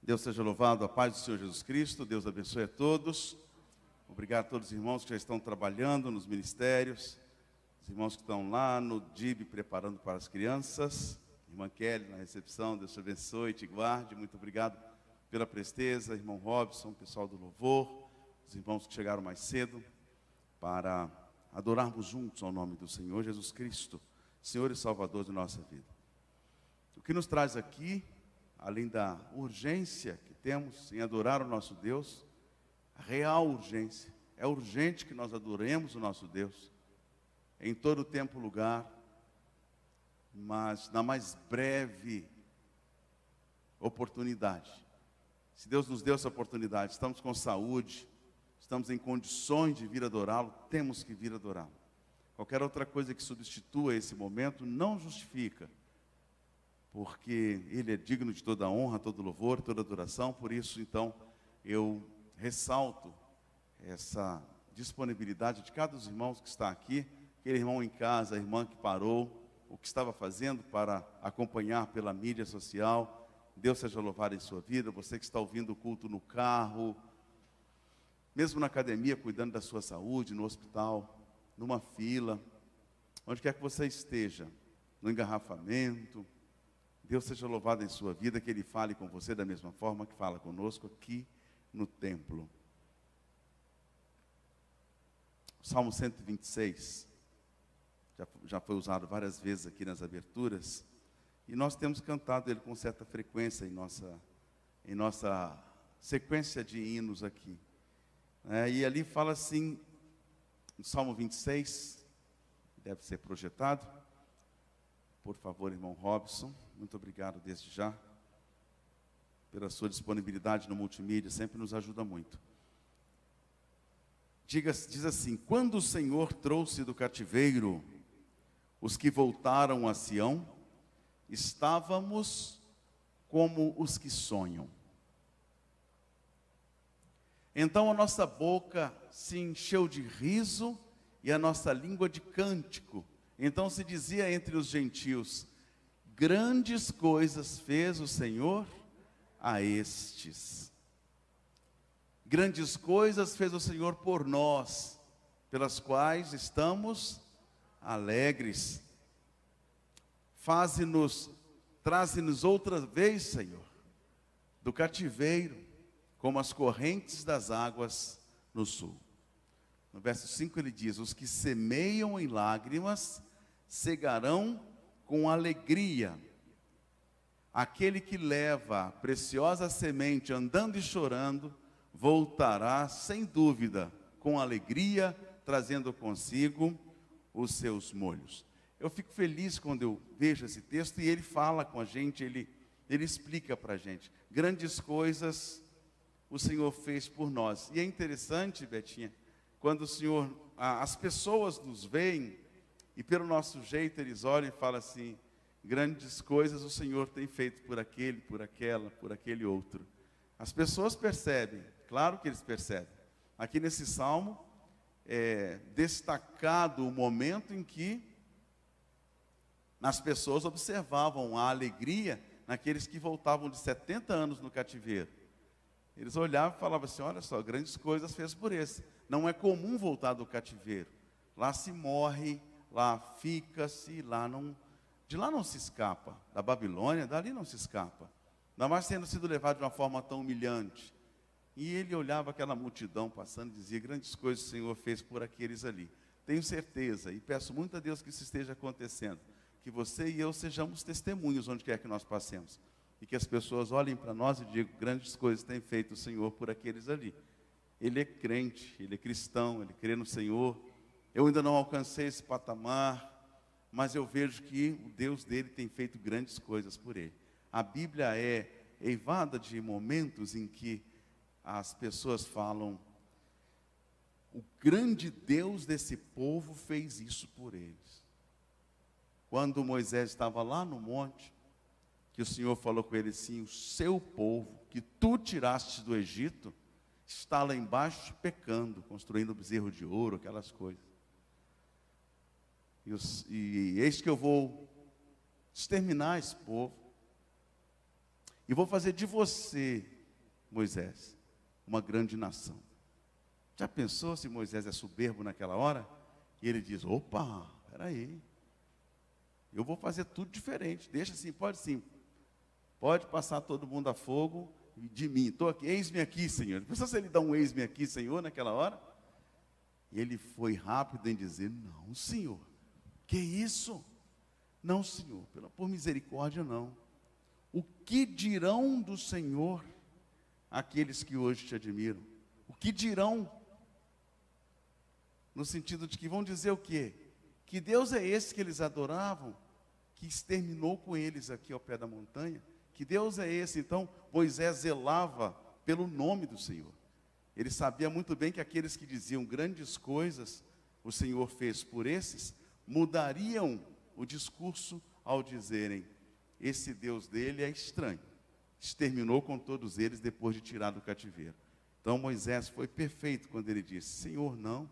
Deus seja louvado, a paz do Senhor Jesus Cristo. Deus abençoe a todos. Obrigado a todos os irmãos que já estão trabalhando nos ministérios, os irmãos que estão lá no DIB preparando para as crianças. Irmã Kelly na recepção, Deus te abençoe, te guarde. Muito obrigado pela presteza, irmão Robson, pessoal do louvor, os irmãos que chegaram mais cedo para adorarmos juntos ao nome do Senhor Jesus Cristo, Senhor e Salvador de nossa vida. O que nos traz aqui, além da urgência que temos em adorar o nosso Deus, a real urgência, é urgente que nós adoremos o nosso Deus, em todo tempo e lugar, mas na mais breve oportunidade. Se Deus nos deu essa oportunidade, estamos com saúde, estamos em condições de vir adorá-lo, temos que vir adorá-lo. Qualquer outra coisa que substitua esse momento não justifica, porque Ele é digno de toda honra, todo louvor, toda adoração. Por isso, então, eu ressalto essa disponibilidade de cada um dos irmãos que está aqui, aquele irmão em casa, a irmã que parou, o que estava fazendo para acompanhar pela mídia social. Deus seja louvado em sua vida. Você que está ouvindo o culto no carro, mesmo na academia, cuidando da sua saúde, no hospital, numa fila, onde quer que você esteja, no engarrafamento, Deus seja louvado em sua vida, que Ele fale com você da mesma forma que fala conosco aqui no templo. O Salmo 126, já foi usado várias vezes aqui nas aberturas, e nós temos cantado ele com certa frequência em nossa sequência de hinos aqui. E ali fala assim, no Salmo 26, deve ser projetado. Por favor, irmão Robson, muito obrigado desde já, pela sua disponibilidade no multimídia, sempre nos ajuda muito. Diz assim: quando o Senhor trouxe do cativeiro os que voltaram a Sião, estávamos como os que sonham. Então a nossa boca se encheu de riso e a nossa língua de cântico. Então se dizia entre os gentios: grandes coisas fez o Senhor a estes. Grandes coisas fez o Senhor por nós, pelas quais estamos alegres. Traze-nos outra vez, Senhor, do cativeiro, como as correntes das águas no sul. No verso 5 ele diz: os que semeiam em lágrimas cegarão com alegria. Aquele que leva a preciosa semente andando e chorando, voltará sem dúvida com alegria, trazendo consigo os seus molhos. Eu fico feliz quando eu vejo esse texto e ele fala com a gente, ele explica para a gente. Grandes coisas o Senhor fez por nós. E é interessante, Betinha, quando o Senhor, as pessoas nos veem e pelo nosso jeito eles olham e falam assim: grandes coisas o Senhor tem feito por aquele, por aquela, por aquele outro. As pessoas percebem, claro que eles percebem. Aqui nesse salmo é destacado o momento em que as pessoas observavam a alegria naqueles que voltavam de 70 anos no cativeiro. Eles olhavam e falavam assim: olha só, grandes coisas fez por esse. Não é comum voltar do cativeiro. Lá se morre, lá fica-se, de lá não se escapa. Da Babilônia, dali não se escapa. Ainda mais tendo sido levado de uma forma tão humilhante. E ele olhava aquela multidão passando e dizia: grandes coisas o Senhor fez por aqueles ali. Tenho certeza, e peço muito a Deus que isso esteja acontecendo, que você e eu sejamos testemunhos onde quer que nós passemos. E que as pessoas olhem para nós e digam: grandes coisas tem feito o Senhor por aqueles ali. Ele é crente, ele é cristão, ele crê no Senhor. Eu ainda não alcancei esse patamar, mas eu vejo que o Deus dele tem feito grandes coisas por ele. A Bíblia é eivada de momentos em que as pessoas falam: o grande Deus desse povo fez isso por eles. Quando Moisés estava lá no monte, que o Senhor falou com ele assim: o seu povo, que tu tiraste do Egito, está lá embaixo pecando, construindo bezerro de ouro, aquelas coisas. E eis que eu vou exterminar esse povo, e vou fazer de você Moisés, uma grande nação. Já pensou se Moisés é soberbo naquela hora? E ele diz, opa, peraí, eu vou fazer tudo diferente, deixa assim, pode passar todo mundo a fogo de mim, estou aqui, eis-me aqui, Senhor. Pensou se ele dá um eis-me aqui, Senhor, naquela hora? E ele foi rápido em dizer, não, Senhor, que isso? Não, Senhor, por misericórdia não. O que dirão do Senhor aqueles que hoje te admiram? O que dirão? No sentido de que vão dizer o quê? Que Deus é esse que eles adoravam, que exterminou com eles aqui ao pé da montanha? Que Deus é esse? Então, Moisés zelava pelo nome do Senhor. Ele sabia muito bem que aqueles que diziam grandes coisas, o Senhor fez por esses, mudariam o discurso ao dizerem, esse Deus dele é estranho. Exterminou com todos eles depois de tirar do cativeiro. Então Moisés foi perfeito quando ele disse, Senhor, não.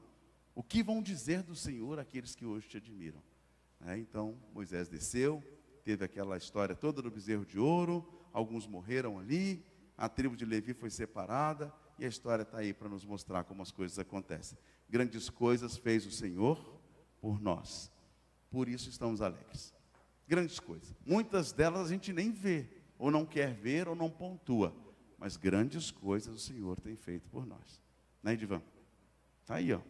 O que vão dizer do Senhor aqueles que hoje te admiram? Então Moisés desceu, teve aquela história toda do bezerro de ouro, alguns morreram ali, a tribo de Levi foi separada, e a história está aí para nos mostrar como as coisas acontecem. Grandes coisas fez o Senhor por nós, por isso estamos alegres. Grandes coisas, muitas delas a gente nem vê, ou não quer ver, ou não pontua, mas grandes coisas o Senhor tem feito por nós. Né, Edivan? Está aí, ó,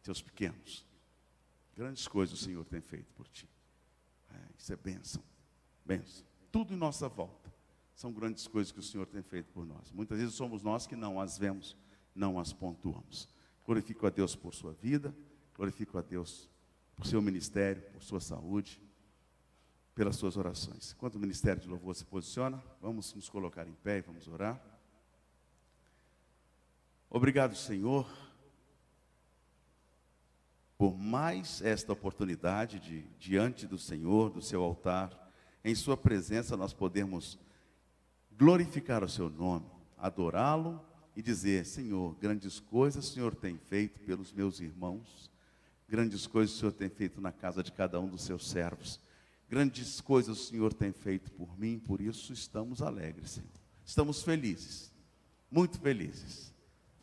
teus pequenos. Grandes coisas o Senhor tem feito por ti. Isso é bênção, bênção. Tudo em nossa volta são grandes coisas que o Senhor tem feito por nós. Muitas vezes somos nós que não as vemos, não as pontuamos. Glorifico a Deus por sua vida, glorifico a Deus por seu ministério, por sua saúde, pelas suas orações. Enquanto o ministério de louvor se posiciona, vamos nos colocar em pé e vamos orar. Obrigado, Senhor, por mais esta oportunidade de, diante do Senhor, do seu altar, em sua presença nós podemos glorificar o seu nome, adorá-lo e dizer, Senhor, grandes coisas o Senhor tem feito pelos meus irmãos, grandes coisas o Senhor tem feito na casa de cada um dos seus servos, grandes coisas o Senhor tem feito por mim, por isso estamos alegres, Senhor. Estamos felizes, muito felizes.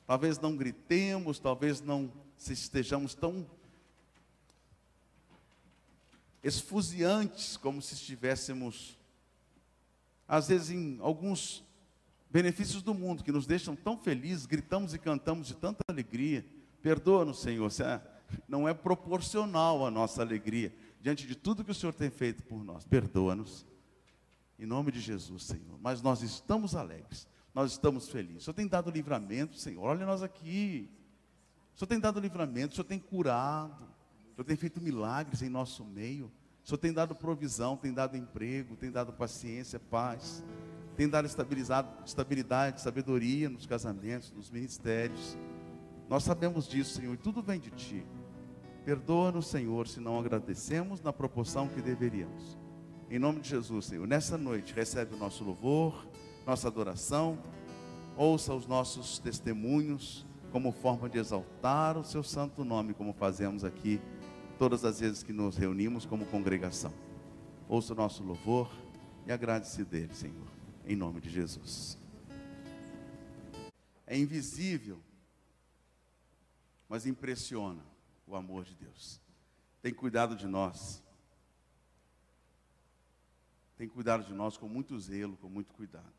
Talvez não gritemos, talvez não estejamos tão esfuziantes como se estivéssemos, às vezes, em alguns benefícios do mundo que nos deixam tão felizes, gritamos e cantamos de tanta alegria. Perdoa-nos, Senhor, não é proporcional a nossa alegria diante de tudo que o Senhor tem feito por nós. Perdoa-nos, em nome de Jesus, Senhor. Mas nós estamos alegres, nós estamos felizes. O Senhor tem dado livramento, Senhor. Olha nós aqui. O Senhor tem dado livramento, o Senhor tem curado, o Senhor tem feito milagres em nosso meio. O Senhor tem dado provisão, tem dado emprego, tem dado paciência, paz, tem dado estabilidade, sabedoria nos casamentos, nos ministérios. Nós sabemos disso, Senhor, e tudo vem de Ti. Perdoa-nos, Senhor, se não agradecemos na proporção que deveríamos. Em nome de Jesus, Senhor, nessa noite, recebe o nosso louvor, nossa adoração, ouça os nossos testemunhos, como forma de exaltar o Seu santo nome, como fazemos aqui, todas as vezes que nos reunimos como congregação. Ouça o nosso louvor e agrade-se dele, Senhor, em nome de Jesus. É invisível, mas impressiona o amor de Deus. Tem cuidado de nós. Tem cuidado de nós com muito zelo, com muito cuidado.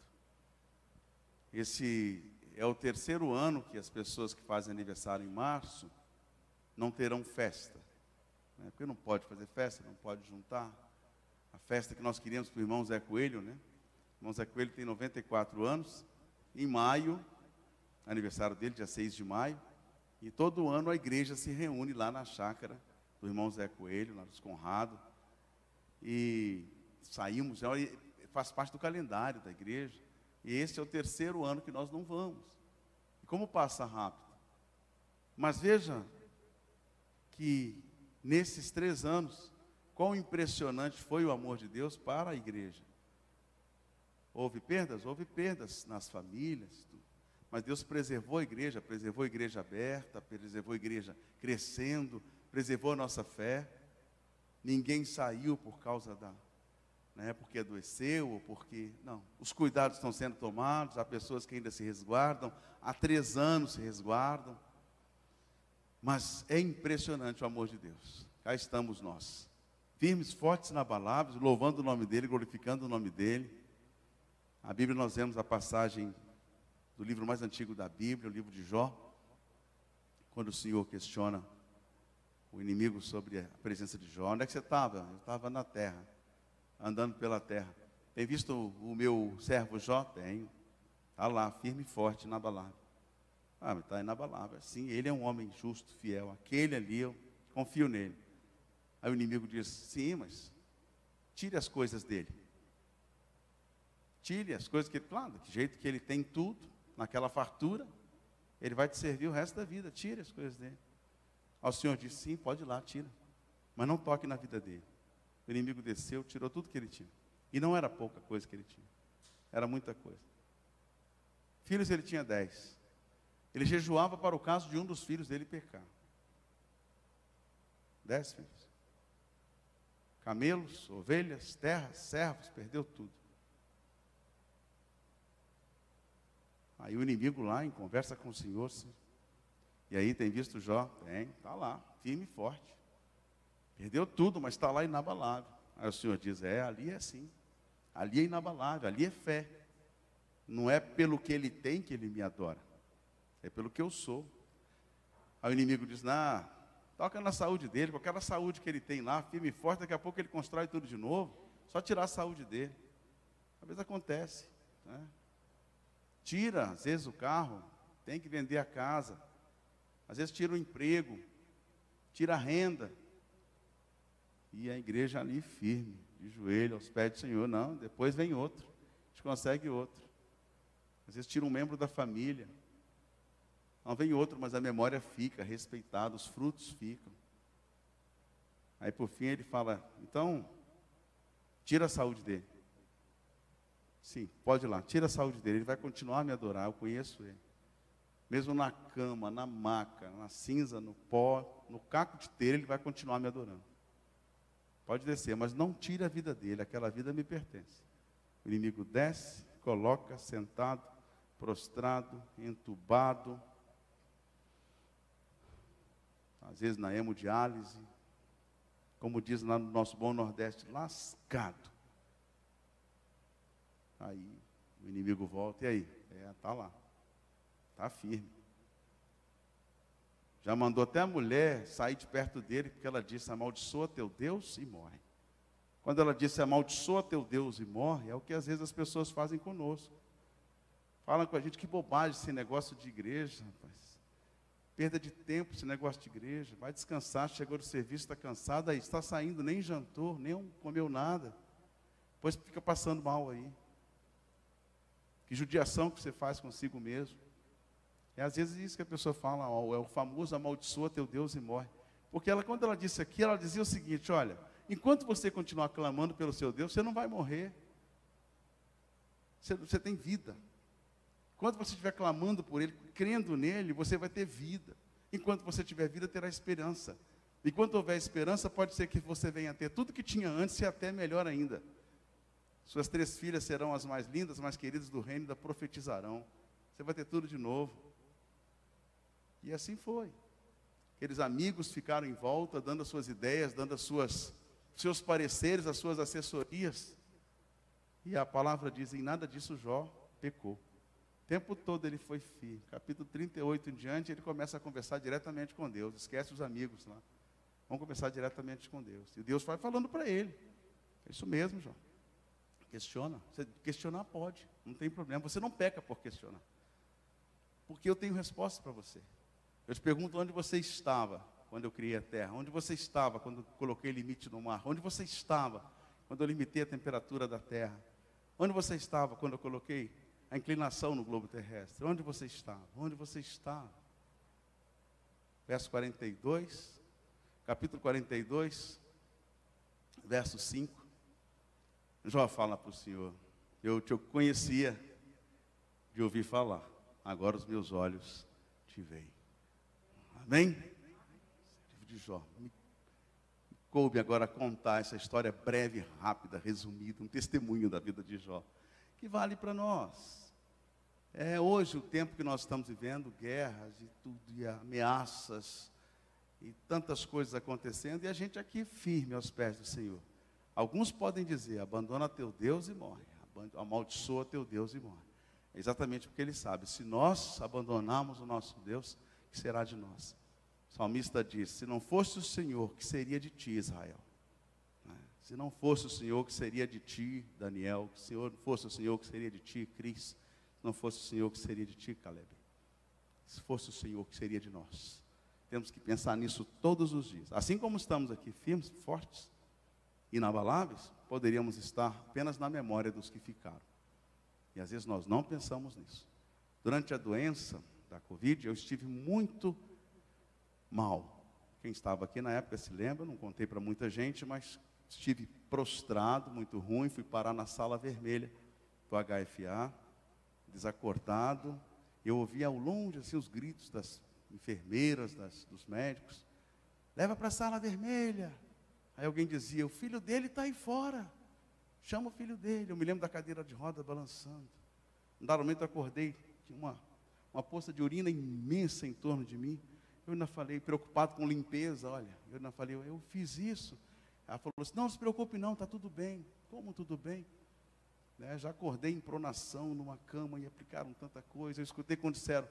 Esse é o terceiro ano que as pessoas que fazem aniversário em março não terão festa. Porque não pode fazer festa, não pode juntar. A festa que nós queríamos para o irmão Zé Coelho, né? O irmão Zé Coelho tem 94 anos. Em maio, aniversário dele, dia 6 de maio. E todo ano a igreja se reúne lá na chácara do irmão Zé Coelho, na Luz Conrado. E saímos, faz parte do calendário da igreja. E esse é o terceiro ano que nós não vamos. E como passa rápido. Mas veja que nesses 3 anos, quão impressionante foi o amor de Deus para a igreja. Houve perdas? Houve perdas nas famílias, mas Deus preservou a igreja aberta, preservou a igreja crescendo, preservou a nossa fé. Ninguém saiu por causa né, porque adoeceu, ou porque... Não, os cuidados estão sendo tomados, há pessoas que ainda se resguardam, há 3 anos se resguardam. Mas é impressionante o amor de Deus. Cá estamos nós, firmes, fortes, inabaláveis, louvando o nome dEle, glorificando o nome dEle. A Bíblia, nós vemos a passagem do livro mais antigo da Bíblia, o livro de Jó, quando o Senhor questiona o inimigo sobre a presença de Jó. Onde é que você estava? Eu estava na terra, andando pela terra. Tem visto o meu servo Jó? Tenho. Está lá, firme e forte, inabalável. Ah, mas está inabalável. Sim, ele é um homem justo, fiel. Aquele ali, eu confio nele. Aí o inimigo diz, sim, mas tire as coisas dele. Tire as coisas que ele, claro, do jeito que ele tem tudo, naquela fartura, ele vai te servir o resto da vida. Tire as coisas dele. Aí o Senhor disse, sim, pode ir lá, tira. Mas não toque na vida dele. O inimigo desceu, tirou tudo que ele tinha. E não era pouca coisa que ele tinha. Era muita coisa. Filhos ele tinha 10. Ele jejuava para o caso de um dos filhos dele pecar. 10 filhos. Camelos, ovelhas, terras, servos, perdeu tudo. Aí o inimigo lá, em conversa com o Senhor, e aí tem visto Jó? Tem, está lá, firme e forte. Perdeu tudo, mas está lá inabalável. Aí o Senhor diz, ali é assim. Ali é inabalável, ali é fé. Não é pelo que ele tem que ele me adora. É pelo que eu sou. Aí o inimigo diz, toca na saúde dele, com aquela saúde que ele tem lá, firme e forte, daqui a pouco ele constrói tudo de novo, só tirar a saúde dele. Às vezes acontece, né? Tira, às vezes, o carro, tem que vender a casa. Às vezes tira o emprego, tira a renda. E a igreja ali firme, de joelho, aos pés do Senhor. Não, depois vem outro, a gente consegue outro. Às vezes tira um membro da família. Não vem outro, mas a memória fica respeitada, os frutos ficam. Aí por fim ele fala, então, tira a saúde dele. Sim, pode ir lá, tira a saúde dele, ele vai continuar a me adorar, eu conheço ele. Mesmo na cama, na maca, na cinza, no pó, no caco de telha, ele vai continuar me adorando. Pode descer, mas não tire a vida dele, aquela vida me pertence. O inimigo desce, coloca sentado, prostrado, entubado, às vezes na hemodiálise, como diz lá no nosso bom Nordeste, lascado. Aí o inimigo volta, e aí? Está lá, está firme. Já mandou até a mulher sair de perto dele, porque ela disse, amaldiçoa teu Deus e morre. Quando ela disse, amaldiçoa teu Deus e morre, é o que às vezes as pessoas fazem conosco. Falam com a gente, que bobagem esse negócio de igreja, rapaz. Perda de tempo esse negócio de igreja. Vai descansar, chegou do serviço, está cansado, aí está saindo, nem jantou, nem comeu nada. Depois fica passando mal aí. Que judiação que você faz consigo mesmo. É às vezes isso que a pessoa fala, é o famoso amaldiçoa teu Deus e morre. Porque ela, quando ela disse aqui, ela dizia o seguinte, olha, enquanto você continuar clamando pelo seu Deus, você não vai morrer. Você tem vida. Enquanto você estiver clamando por Ele, crendo nele, você vai ter vida. Enquanto você tiver vida, terá esperança. E quando houver esperança, pode ser que você venha a ter tudo que tinha antes e até melhor ainda. Suas 3 filhas serão as mais lindas, mais queridas do reino, da profetizarão. Você vai ter tudo de novo. E assim foi. Aqueles amigos ficaram em volta, dando as suas ideias, dando seus pareceres, as suas assessorias. E a palavra diz, em nada disso Jó pecou. O tempo todo ele foi firme. Capítulo 38 em diante, ele começa a conversar diretamente com Deus. Esquece os amigos lá. Vamos conversar diretamente com Deus. E Deus vai falando para ele. É isso mesmo, Jó. Questiona. Você questionar pode, não tem problema. Você não peca por questionar. Porque eu tenho resposta para você. Eu te pergunto onde você estava quando eu criei a terra. Onde você estava quando eu coloquei limite no mar. Onde você estava quando eu limitei a temperatura da terra. Onde você estava quando eu coloquei a inclinação no globo terrestre? Onde você estava? Onde você estava? Verso 42, capítulo 42, verso 5. Jó fala para o Senhor, eu te conhecia de ouvir falar, agora os meus olhos te veem. Amém? De Jó, me coube agora contar essa história breve, rápida, resumida, um testemunho da vida de Jó, que vale para nós. Hoje o tempo que nós estamos vivendo, guerras e tudo, e ameaças, e tantas coisas acontecendo, e a gente aqui firme aos pés do Senhor. Alguns podem dizer, abandona teu Deus e morre, amaldiçoa teu Deus e morre. É exatamente porque ele sabe, se nós abandonarmos o nosso Deus, que será de nós? O salmista diz, se não fosse o Senhor, que seria de ti, Israel? Se não fosse o Senhor, que seria de ti, Daniel? Se não fosse o Senhor, que seria de ti, Cris? Se não fosse o Senhor, que seria de ti, Caleb? Se fosse o Senhor, que seria de nós? Temos que pensar nisso todos os dias. Assim como estamos aqui firmes, fortes, inabaláveis, poderíamos estar apenas na memória dos que ficaram. E às vezes nós não pensamos nisso. Durante a doença da Covid, eu estive muito mal. Quem estava aqui na época se lembra, não contei para muita gente, mas estive prostrado, muito ruim, fui parar na sala vermelha do HFA, desacordado. Eu ouvia ao longe assim, os gritos das enfermeiras, dos médicos. Leva para a sala vermelha. Aí alguém dizia, o filho dele está aí fora. Chama o filho dele. Eu me lembro da cadeira de roda balançando. Um dado momento eu acordei, tinha uma poça de urina imensa em torno de mim. Eu ainda falei, preocupado com limpeza, olha. Eu ainda falei, eu fiz isso. Ela falou assim, não se preocupe não, está tudo bem. Como tudo bem? Já acordei em pronação, numa cama, e aplicaram tanta coisa. Eu escutei quando disseram,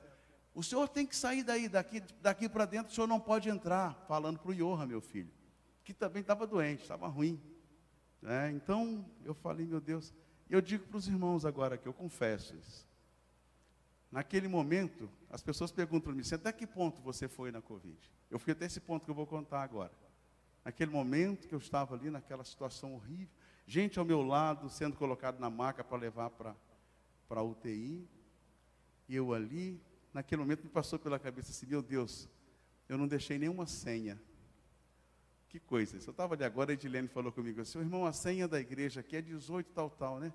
o senhor tem que sair daqui para dentro, o senhor não pode entrar. Falando para o Johan, meu filho, que também estava doente, estava ruim. Então, eu falei, meu Deus, eu digo para os irmãos agora que eu confesso isso. Naquele momento, as pessoas perguntam para mim, até que ponto você foi na Covid? Eu fui até esse ponto que eu vou contar agora. Naquele momento que eu estava ali, naquela situação horrível, gente ao meu lado, sendo colocado na maca para levar para a UTI, e eu ali, naquele momento me passou pela cabeça assim, meu Deus, eu não deixei nenhuma senha. Que coisa, eu estava ali agora, a Edilene falou comigo assim, irmão, a senha da igreja aqui é 18 tal, né?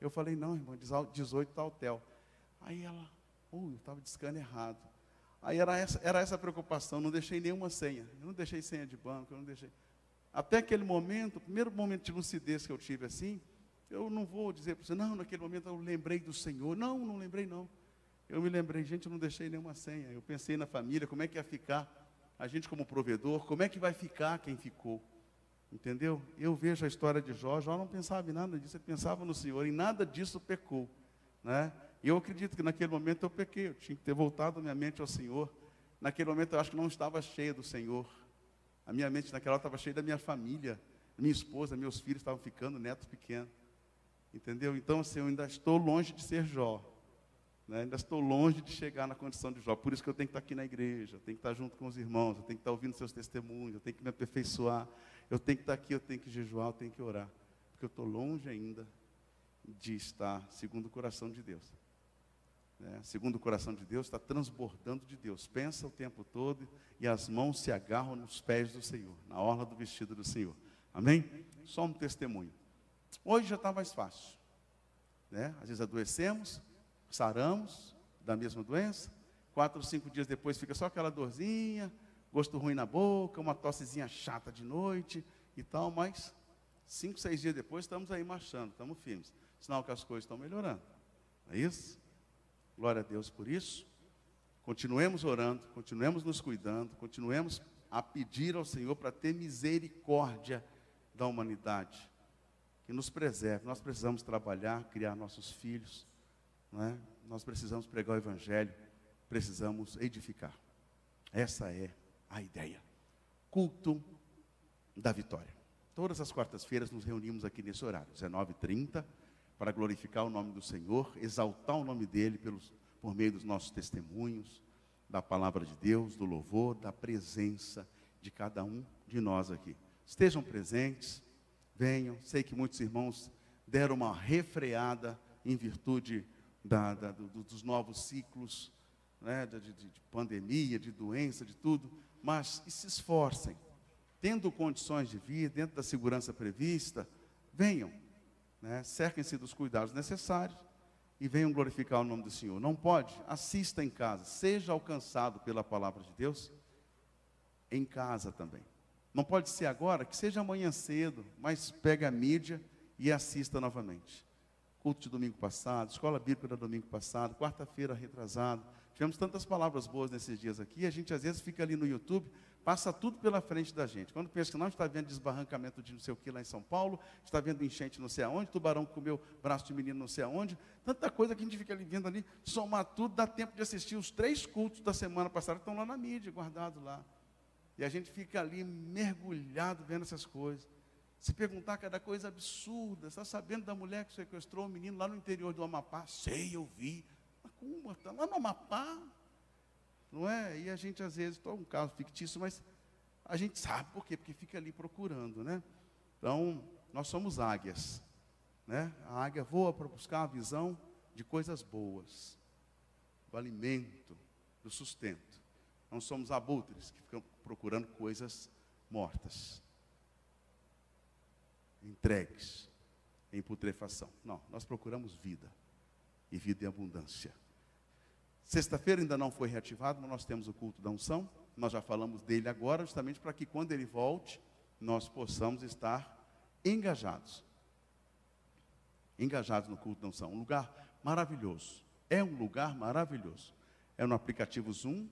Eu falei, não, irmão, 18 tal. Aí ela, eu estava discando errado. Aí era essa a preocupação, não deixei nenhuma senha. Eu não deixei senha de banco, eu não deixei. Até aquele momento, o primeiro momento de lucidez que eu tive assim, eu não vou dizer para você, não, naquele momento eu lembrei do Senhor. Não lembrei não. Eu me lembrei, gente, eu não deixei nenhuma senha. Eu pensei na família, como é que ia ficar a gente como provedor, como é que vai ficar quem ficou. Entendeu? Eu vejo a história de Jó não pensava em nada disso, ele pensava no Senhor, em nada disso pecou. E eu acredito que naquele momento eu pequei, eu tinha que ter voltado a minha mente ao Senhor. Naquele momento eu acho que não estava cheia do Senhor. A minha mente naquela hora estava cheia da minha família, minha esposa, meus filhos estavam ficando, neto pequeno. Entendeu? Então assim, eu ainda estou longe de ser Jó. Ainda estou longe de chegar na condição de Jó. Por isso que eu tenho que estar aqui na igreja, eu tenho que estar junto com os irmãos, eu tenho que estar ouvindo seus testemunhos, eu tenho que me aperfeiçoar, eu tenho que estar aqui, eu tenho que jejuar, eu tenho que orar. Porque eu estou longe ainda de estar segundo o coração de Deus. Segundo o coração de Deus, está transbordando de Deus. Pensa o tempo todo e as mãos se agarram nos pés do Senhor, na orla do vestido do Senhor. Amém? Só um testemunho. Hoje já está mais fácil. Às vezes adoecemos, saramos da mesma doença, 4 ou 5 dias depois fica só aquela dorzinha, gosto ruim na boca, uma tossezinha chata de noite e tal, mas 5, 6 dias depois estamos aí marchando, estamos firmes. Sinal que as coisas estão melhorando. É isso? Glória a Deus por isso. Continuemos orando, continuemos nos cuidando, continuemos a pedir ao Senhor para ter misericórdia da humanidade, que nos preserve. Nós precisamos trabalhar, criar nossos filhos, nós precisamos pregar o Evangelho, precisamos edificar. Essa é a ideia. Culto da vitória. Todas as quartas-feiras nos reunimos aqui nesse horário, 19h30, para glorificar o nome do Senhor, exaltar o nome dEle por meio dos nossos testemunhos, da palavra de Deus, do louvor, da presença de cada um de nós aqui. Estejam presentes, venham. Sei que muitos irmãos deram uma refreada em virtude dos novos ciclos, de pandemia, de doença, de tudo, mas se esforcem, tendo condições de vir, dentro da segurança prevista, venham, cerquem-se dos cuidados necessários e venham glorificar o nome do Senhor. Não pode? Assista em casa, seja alcançado pela palavra de Deus, em casa também. Não pode ser agora, que seja amanhã cedo, mas pega a mídia e assista novamente. Culto de domingo passado, escola bíblica do domingo passado, quarta-feira retrasado. Tivemos tantas palavras boas nesses dias aqui, a gente às vezes fica ali no YouTube, passa tudo pela frente da gente. Quando pensa que não, está vendo desbarrancamento de não sei o que lá em São Paulo, está vendo enchente não sei aonde, tubarão comeu braço de menino não sei aonde, tanta coisa que a gente fica ali vendo ali, somar tudo, dá tempo de assistir os 3 cultos da semana passada, que estão lá na mídia, guardados lá. E a gente fica ali mergulhado vendo essas coisas. Se perguntar cada coisa absurda, está sabendo da mulher que sequestrou um menino lá no interior do Amapá? Sei, eu vi. Mas como? Está lá no Amapá? Não é? E a gente às vezes, é um caso fictício, mas a gente sabe por quê, porque fica ali procurando, né? Então, nós somos águias, né? A águia voa para buscar a visão de coisas boas, do alimento, do sustento. Não somos abutres que ficam procurando coisas mortas, entregues em putrefação. Não, nós procuramos vida, e vida em abundância. Sexta-feira ainda não foi reativado, mas nós temos o culto da unção. Nós já falamos dele agora, justamente para que quando ele volte, nós possamos estar engajados. Engajados no culto da unção. Um lugar maravilhoso. É um lugar maravilhoso. É no aplicativo Zoom.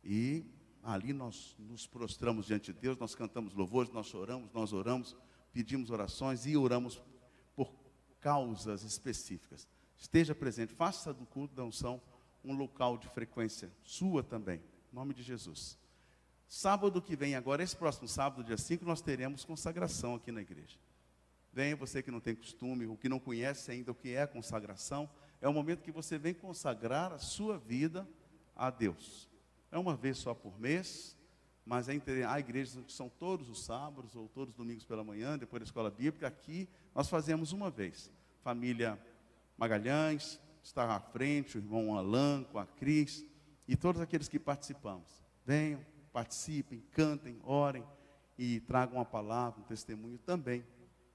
E ali nós nos prostramos diante de Deus, nós cantamos louvores, nós choramos, nós oramos, pedimos orações e oramos por causas específicas. Esteja presente, faça do culto da unção um local de frequência sua também, em nome de Jesus. Sábado que vem agora, esse próximo sábado, dia 5, nós teremos consagração aqui na igreja. Venha você que não tem costume, ou que não conhece ainda o que é consagração, é o momento que você vem consagrar a sua vida a Deus. É uma vez só por mês, mas há igrejas que são todos os sábados, ou todos os domingos pela manhã, depois da escola bíblica. Aqui nós fazemos uma vez. Família Magalhães está à frente, o irmão Alain, com a Cris, e todos aqueles que participamos. Venham, participem, cantem, orem, e tragam a palavra, um testemunho também,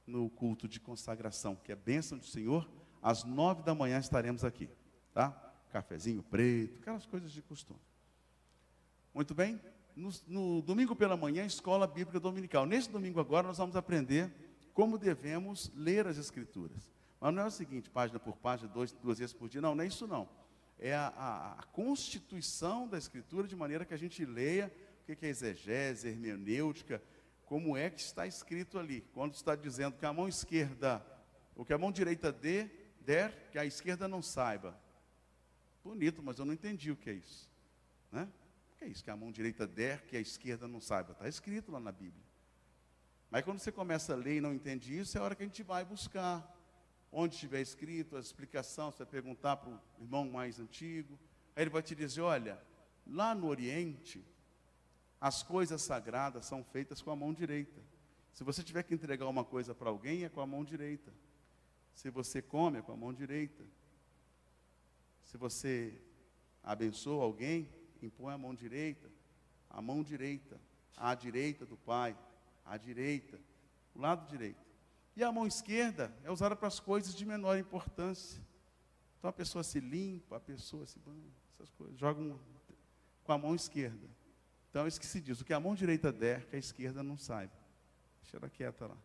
no culto de consagração, que é bênção do Senhor. Às 9 da manhã estaremos aqui, tá? Cafezinho preto, aquelas coisas de costume. Muito bem? No domingo pela manhã, escola bíblica dominical. Nesse domingo agora, nós vamos aprender como devemos ler as escrituras. Mas não é o seguinte, página por página, duas vezes por dia. Não, não é isso não. É a constituição da escritura, de maneira que a gente leia o que é exegese, hermenêutica, como é que está escrito ali. Quando está dizendo que a mão esquerda, ou que a mão direita der, que a esquerda não saiba. Bonito, mas eu não entendi o que é isso, né? Que é isso, que a mão direita der, que a esquerda não saiba. Está escrito lá na Bíblia. Mas quando você começa a ler e não entende isso, é a hora que a gente vai buscar. Onde estiver escrito, a explicação, você vai perguntar para o irmão mais antigo. Aí ele vai te dizer, olha, lá no Oriente, as coisas sagradas são feitas com a mão direita. Se você tiver que entregar uma coisa para alguém, é com a mão direita. Se você come, é com a mão direita. Se você abençoa alguém, impõe a mão direita, à direita do Pai, à direita, o lado direito. E a mão esquerda é usada para as coisas de menor importância. Então a pessoa se limpa, a pessoa se banha, essas coisas, joga com a mão esquerda. Então é isso que se diz, o que a mão direita der, que a esquerda não saiba. Deixa ela quieta lá.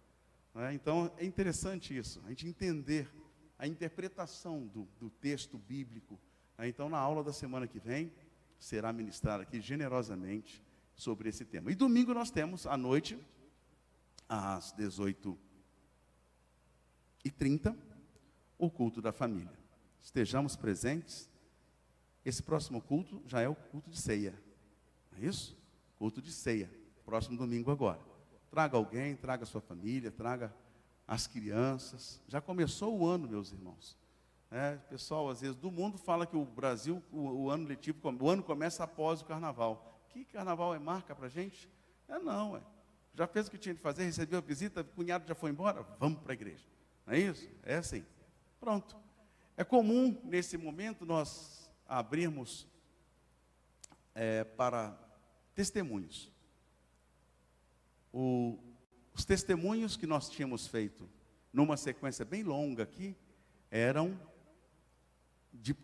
Não é? Então é interessante isso, a gente entender a interpretação do texto bíblico. Então na aula da semana que vem, será ministrado aqui generosamente sobre esse tema. E domingo nós temos à noite, às 18h30, o culto da família. Estejamos presentes. Esse próximo culto já é o culto de ceia. Não é isso? Culto de ceia. Próximo domingo agora. Traga alguém, traga sua família, traga as crianças. Já começou o ano, meus irmãos. Pessoal, às vezes, do mundo fala que o Brasil, o ano letivo, o ano começa após o carnaval. Que carnaval é marca para a gente? Não. Já fez o que tinha de fazer, recebeu a visita, o cunhado já foi embora? Vamos para a igreja. Não é isso? É assim. Pronto. É comum, nesse momento, nós abrirmos para testemunhos. Os testemunhos que nós tínhamos feito, numa sequência bem longa aqui, eram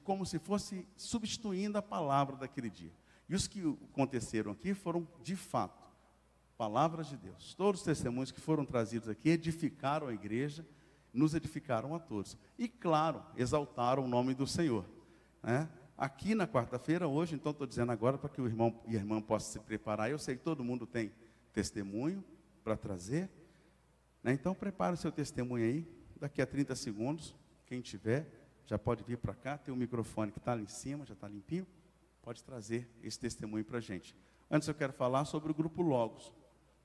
como se fosse substituindo a palavra daquele dia. E os que aconteceram aqui foram, de fato, palavras de Deus. Todos os testemunhos que foram trazidos aqui edificaram a igreja, nos edificaram a todos. E, claro, exaltaram o nome do Senhor, né? Aqui na quarta-feira, hoje, então estou dizendo agora para que o irmão e a irmã possam se preparar. Eu sei que todo mundo tem testemunho para trazer, né? Então prepare o seu testemunho aí. Daqui a 30 segundos, quem tiver, já pode vir para cá. Tem um microfone que está ali em cima, já está limpinho. Pode trazer esse testemunho para a gente. Antes eu quero falar sobre o Grupo Logos,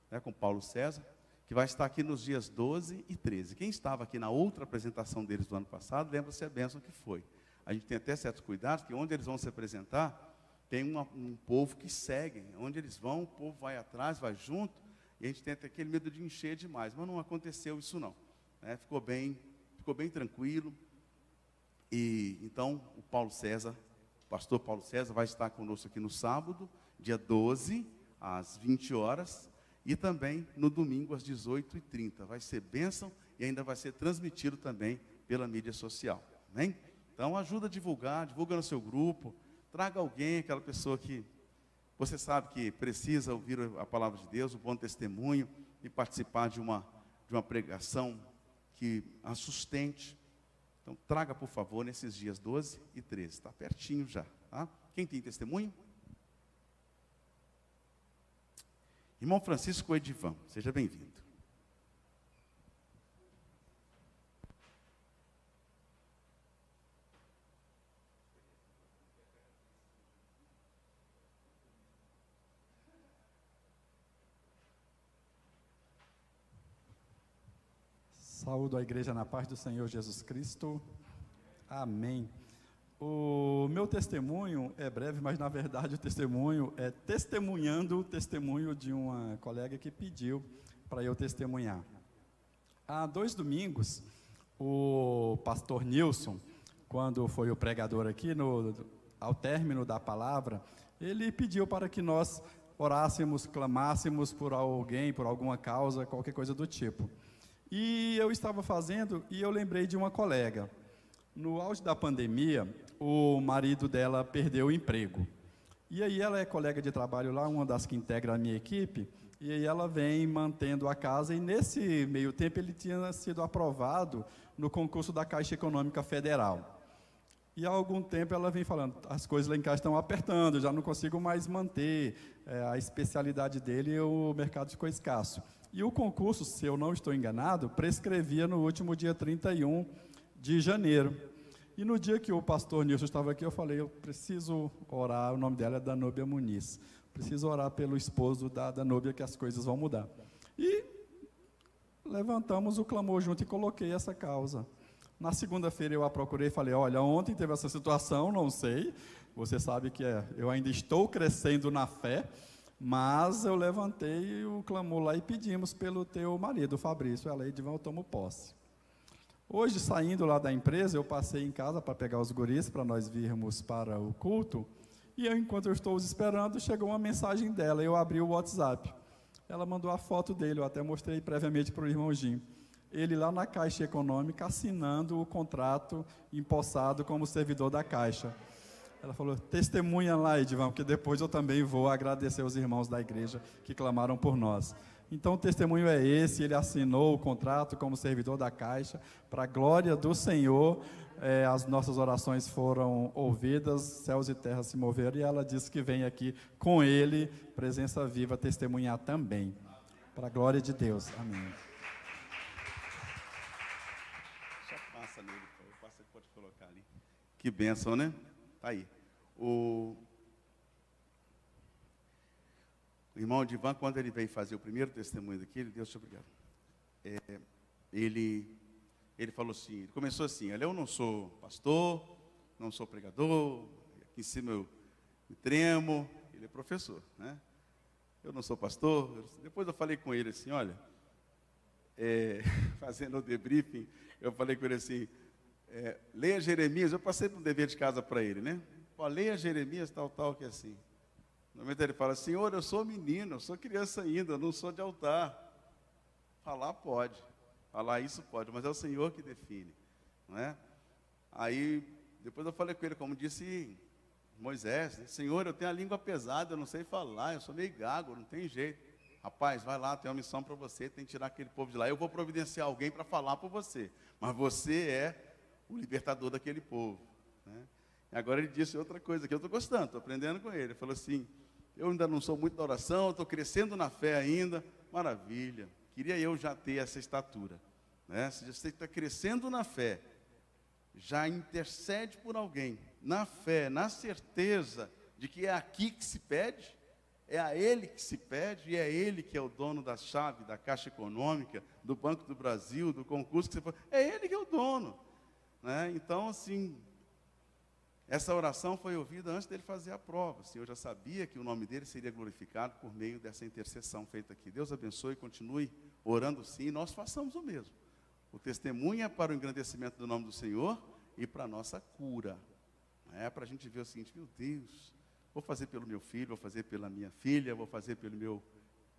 né, com Paulo César, que vai estar aqui nos dias 12 e 13. Quem estava aqui na outra apresentação deles do ano passado, lembra-se a bênção que foi. A gente tem até certos cuidados, que onde eles vão se apresentar, tem um povo que segue. Onde eles vão, o povo vai atrás, vai junto, e a gente tem até aquele medo de encher demais. Mas não aconteceu isso não, né? Ficou bem tranquilo. E então o pastor Paulo César vai estar conosco aqui no sábado, dia 12, às 20 horas, e também no domingo, às 18h30. Vai ser bênção e ainda vai ser transmitido também pela mídia social. Amém? Então, ajuda a divulgar, divulga no seu grupo, traga alguém, aquela pessoa que você sabe que precisa ouvir a palavra de Deus, um bom testemunho, e participar de uma pregação que a sustente. Então, traga, por favor, nesses dias 12 e 13, está pertinho já, tá? Quem tem testemunho? Irmão Francisco Edivan, seja bem-vindo. Saúdo a igreja na paz do Senhor Jesus Cristo. Amém. O meu testemunho é breve, mas na verdade o testemunho é testemunhando o testemunho de uma colega que pediu para eu testemunhar. Há 2 domingos, o pastor Nilson, quando foi o pregador aqui, ao término da palavra, ele pediu para que nós orássemos, clamássemos por alguém, por alguma causa, qualquer coisa do tipo. E eu estava fazendo e eu lembrei de uma colega. No auge da pandemia, o marido dela perdeu o emprego. E aí ela é colega de trabalho lá, uma das que integra a minha equipe, e aí ela vem mantendo a casa, e nesse meio tempo ele tinha sido aprovado no concurso da Caixa Econômica Federal. E há algum tempo ela vem falando, as coisas lá em casa estão apertando, já não consigo mais manter a especialidade dele, e o mercado ficou escasso. E o concurso, se eu não estou enganado, prescrevia no último dia 31 de janeiro. E no dia que o pastor Nilson estava aqui, eu falei, eu preciso orar, o nome dela é Danúbia Muniz, preciso orar pelo esposo da Danúbia, que as coisas vão mudar. E levantamos o clamor junto e coloquei essa causa. Na segunda-feira eu a procurei e falei, olha, ontem teve essa situação, não sei, você sabe que eu ainda estou crescendo na fé, mas eu levantei o clamor lá e pedimos pelo teu marido, Fabrício. Ela, Edivan, eu tomo posse. Hoje, saindo lá da empresa, eu passei em casa para pegar os guris, para nós virmos para o culto, e enquanto eu estou os esperando, chegou uma mensagem dela, eu abri o WhatsApp. Ela mandou a foto dele, eu até mostrei previamente para o irmão Jim. Ele lá na Caixa Econômica, assinando o contrato empossado como servidor da Caixa. Ela falou, testemunha lá, Edivan, porque depois eu também vou agradecer os irmãos da igreja que clamaram por nós. Então o testemunho é esse, ele assinou o contrato como servidor da Caixa, para a glória do Senhor, as nossas orações foram ouvidas, céus e terras se moveram, e ela disse que vem aqui com ele, presença viva, testemunhar também, para a glória de Deus, amém. Só passa nele, pode colocar ali. Que bênção, né? Tá aí. O irmão Edivan, quando ele veio fazer o primeiro testemunho daqui, ele, Deus te obrigado. Ele falou assim, ele começou assim, olha, eu não sou pastor, não sou pregador, aqui em cima eu me tremo, ele é professor, né? Eu não sou pastor. Depois eu falei com ele assim, olha, fazendo o debriefing, eu falei com ele assim, leia Jeremias, eu passei para um dever de casa para ele, né? Pô, leia Jeremias, tal, que é assim. No momento ele fala, Senhor, eu sou menino, eu sou criança ainda, eu não sou de altar. Falar pode, falar isso pode, mas é o Senhor que define, não é? Aí, depois eu falei com ele, como disse Moisés, né? Senhor, eu tenho a língua pesada, eu não sei falar, eu sou meio gago, não tem jeito. rapaz, vai lá, tem uma missão para você, tem que tirar aquele povo de lá. Eu vou providenciar alguém para falar por você, mas você é o libertador daquele povo, né? E agora ele disse outra coisa que eu estou gostando, estou aprendendo com ele. Ele falou assim, eu ainda não sou muito da oração, estou crescendo na fé ainda. Maravilha, queria eu já ter essa estatura, né? Se você está crescendo na fé, já intercede por alguém, na fé, na certeza de que é aqui que se pede, é a Ele que se pede, e é Ele que é o dono da chave, da Caixa Econômica, do Banco do Brasil, do concurso que você for, é Ele que é o dono, né? Então, assim, essa oração foi ouvida antes dele fazer a prova. O Senhor já sabia que o nome dele seria glorificado por meio dessa intercessão feita aqui. Deus abençoe, continue orando sim, e nós façamos o mesmo. O testemunho é para o engrandecimento do nome do Senhor e para a nossa cura. É para a gente ver o seguinte, meu Deus, vou fazer pelo meu filho, vou fazer pela minha filha, vou fazer pelo meu,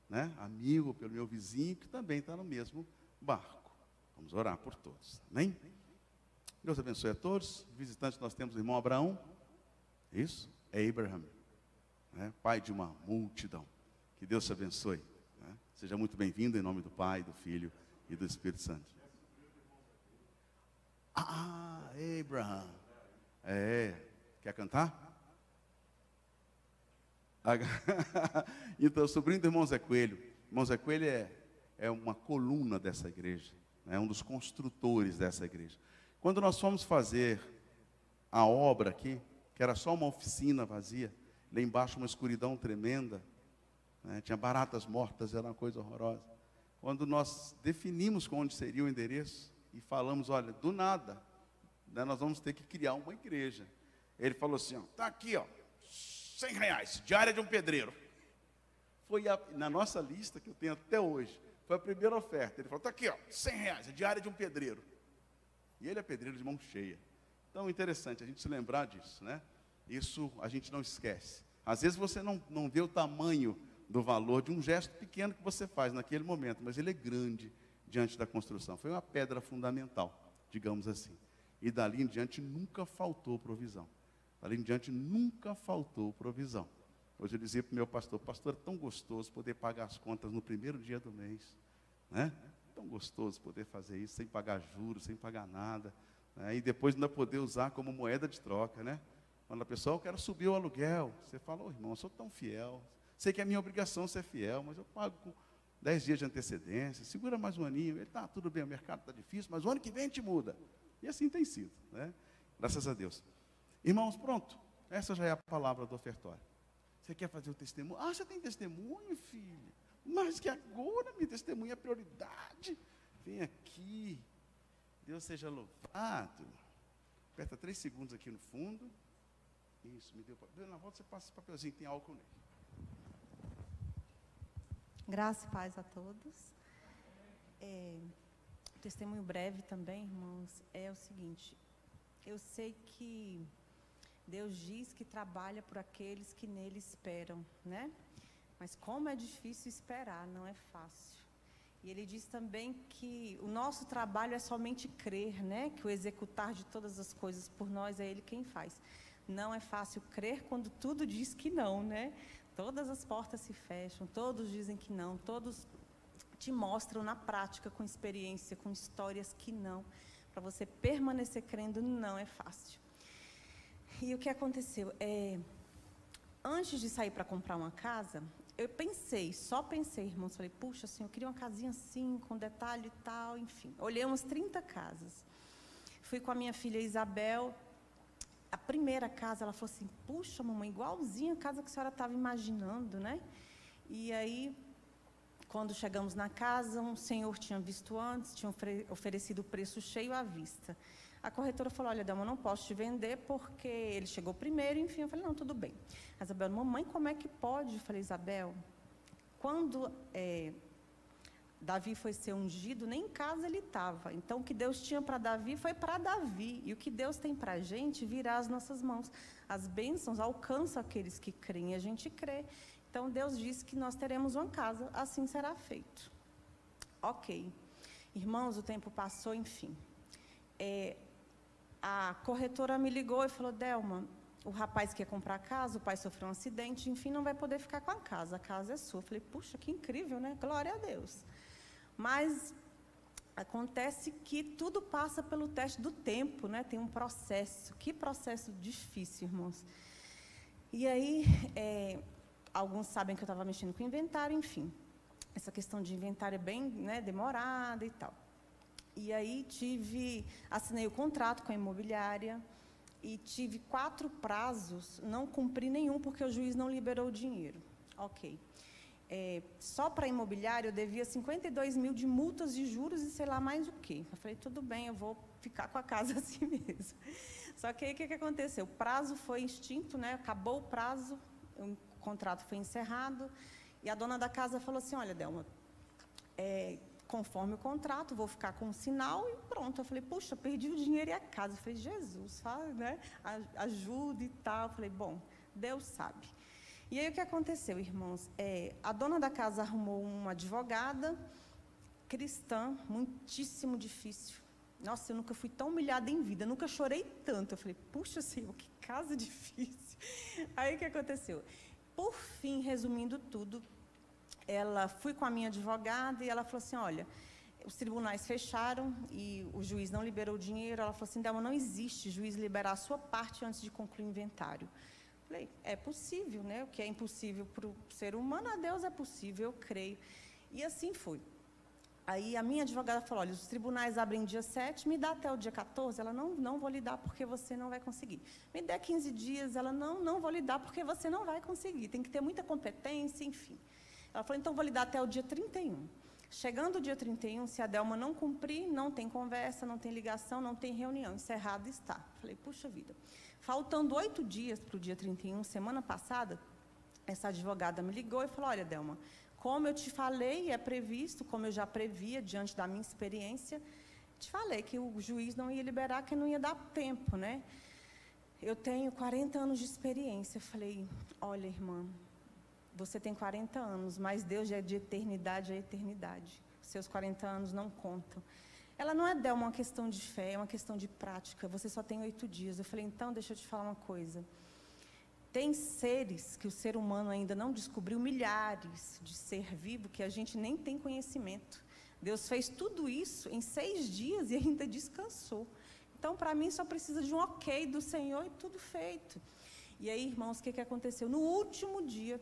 né, amigo, pelo meu vizinho, que também está no mesmo barco. Vamos orar por todos, amém? Deus abençoe a todos. Visitantes, nós temos o irmão Abraão. Isso? É Abraham, né? Pai de uma multidão. Que Deus te abençoe, né? Seja muito bem-vindo em nome do Pai, do Filho e do Espírito Santo. Ah, Abraham. Quer cantar? Então, sobrinho do irmão Zé Coelho. O irmão Zé Coelho é uma coluna dessa igreja, é um dos construtores dessa igreja. Quando nós fomos fazer a obra aqui, que era só uma oficina vazia, lá embaixo uma escuridão tremenda, né, tinha baratas mortas, era uma coisa horrorosa. Quando nós definimos onde seria o endereço e falamos, olha, do nada, né, nós vamos ter que criar uma igreja. Ele falou assim, está aqui, ó, R$100, diária de um pedreiro. Foi na nossa lista, que eu tenho até hoje, foi a primeira oferta. Ele falou, está aqui, ó, R$100, a diária de um pedreiro. E ele é pedreiro de mão cheia. Então, interessante a gente se lembrar disso, né? Isso a gente não esquece. Às vezes você não vê o tamanho do valor de um gesto pequeno que você faz naquele momento, mas ele é grande diante da construção. Foi uma pedra fundamental, digamos assim. E dali em diante nunca faltou provisão. Dali em diante nunca faltou provisão. Hoje eu dizia para o meu pastor, é tão gostoso poder pagar as contas no primeiro dia do mês, né? Tão gostoso poder fazer isso, sem pagar juros, sem pagar nada, né? E depois ainda poder usar como moeda de troca, né? Quando a pessoa, eu quero subir o aluguel, você fala, irmão, eu sou tão fiel, sei que é minha obrigação ser fiel, mas eu pago com 10 dias de antecedência, segura mais um aninho, ele está tudo bem, o mercado está difícil, mas o ano que vem a gente muda. E assim tem sido, né? Graças a Deus. Irmãos, pronto, essa já é a palavra do ofertório. Você quer fazer o testemunho? Ah, você tem testemunho, filho? Mas que agora minha testemunha é prioridade. Vem aqui. Deus seja louvado. Aperta 3 segundos aqui no fundo. Isso, me deu papel. Na volta você passa esse papelzinho, tem álcool nele. Graça e paz a todos. Testemunho breve também, irmãos, é o seguinte. Eu sei que Deus diz que trabalha por aqueles que nele esperam, né? Mas como é difícil esperar, não é fácil. E ele diz também que o nosso trabalho é somente crer, né? Que o executar de todas as coisas por nós é ele quem faz. Não é fácil crer quando tudo diz que não, né? Todas as portas se fecham, todos dizem que não, todos te mostram na prática, com experiência, com histórias que não. Para você permanecer crendo, não é fácil. E o que aconteceu? Antes de sair para comprar uma casa, eu só pensei, irmãos, falei, puxa, assim, eu queria uma casinha assim, com detalhe e tal, enfim. Olhei umas 30 casas. Fui com a minha filha Isabel. A primeira casa, ela falou assim, puxa, mamãe, igualzinha a casa que a senhora estava imaginando, né? E aí, quando chegamos na casa, um senhor tinha visto antes, tinha oferecido o preço cheio à vista. A corretora falou, olha, Delma, eu não posso te vender porque ele chegou primeiro, enfim. Eu falei, não, tudo bem. A Isabel, mamãe, como é que pode? Eu falei, Isabel, quando Davi foi ser ungido, nem em casa ele estava. Então, o que Deus tinha para Davi foi para Davi. E o que Deus tem para a gente virá às nossas mãos. As bênçãos alcançam aqueles que creem, e a gente crê. Então, Deus disse que nós teremos uma casa, assim será feito. Ok. Irmãos, o tempo passou, enfim. A corretora me ligou e falou, Delma, o rapaz que ia comprar a casa, o pai sofreu um acidente, enfim, não vai poder ficar com a casa é sua. Eu falei, puxa, que incrível, né? Glória a Deus. Mas acontece que tudo passa pelo teste do tempo, né? Tem um processo. Que processo difícil, irmãos. E aí, alguns sabem que eu estava mexendo com inventário, enfim. Essa questão de inventário é bem, né, demorada e tal. E aí assinei o contrato com a imobiliária e tive 4 prazos, não cumpri nenhum porque o juiz não liberou o dinheiro. Ok. Só para a imobiliária eu devia 52 mil de multas de juros e sei lá mais o quê. Eu falei, tudo bem, eu vou ficar com a casa assim mesmo. Só que aí o que aconteceu? O prazo foi extinto, né? Acabou o prazo, o contrato foi encerrado e a dona da casa falou assim, olha, Delma, conforme o contrato, vou ficar com um sinal e pronto. Eu falei, puxa, perdi o dinheiro e a casa. Eu falei, Jesus, né? Ajuda e tal. Eu falei, bom, Deus sabe. E aí o que aconteceu, irmãos? A dona da casa arrumou uma advogada cristã, muitíssimo difícil. Nossa, eu nunca fui tão humilhada em vida, nunca chorei tanto. Eu falei, puxa, Senhor, que casa difícil. Aí o que aconteceu? Por fim, resumindo tudo, fui com a minha advogada e ela falou assim, olha, os tribunais fecharam e o juiz não liberou o dinheiro. Ela falou assim, Delma, não existe juiz liberar a sua parte antes de concluir o inventário. Falei, é possível, né? O que é impossível para o ser humano, a Deus é possível, eu creio. E assim foi. Aí a minha advogada falou, olha, os tribunais abrem dia 7, me dá até o dia 14. Ela, não vou lhe dar porque você não vai conseguir. Me dê 15 dias, ela, não vou lhe dar porque você não vai conseguir. Tem que ter muita competência, enfim. Ela falou, então vou lhe dar até o dia 31. Chegando o dia 31, se a Delma não cumprir, não tem conversa, não tem ligação, não tem reunião, encerrado está. Falei, puxa vida. Faltando 8 dias para o dia 31, semana passada, essa advogada me ligou e falou, olha, Delma, como eu te falei, é previsto, como eu já previa, diante da minha experiência, te falei que o juiz não ia liberar, que não ia dar tempo, né? Eu tenho 40 anos de experiência. Eu falei, olha, irmã, você tem 40 anos, mas Deus é de eternidade a eternidade. Seus 40 anos não contam. Ela não é, Delma, uma questão de fé, é uma questão de prática. Você só tem 8 dias. Eu falei, então, deixa eu te falar uma coisa. Tem seres que o ser humano ainda não descobriu, milhares de ser vivo, que a gente nem tem conhecimento. Deus fez tudo isso em 6 dias e ainda descansou. Então, para mim, só precisa de um ok do Senhor e tudo feito. E aí, irmãos, o que aconteceu? No último dia,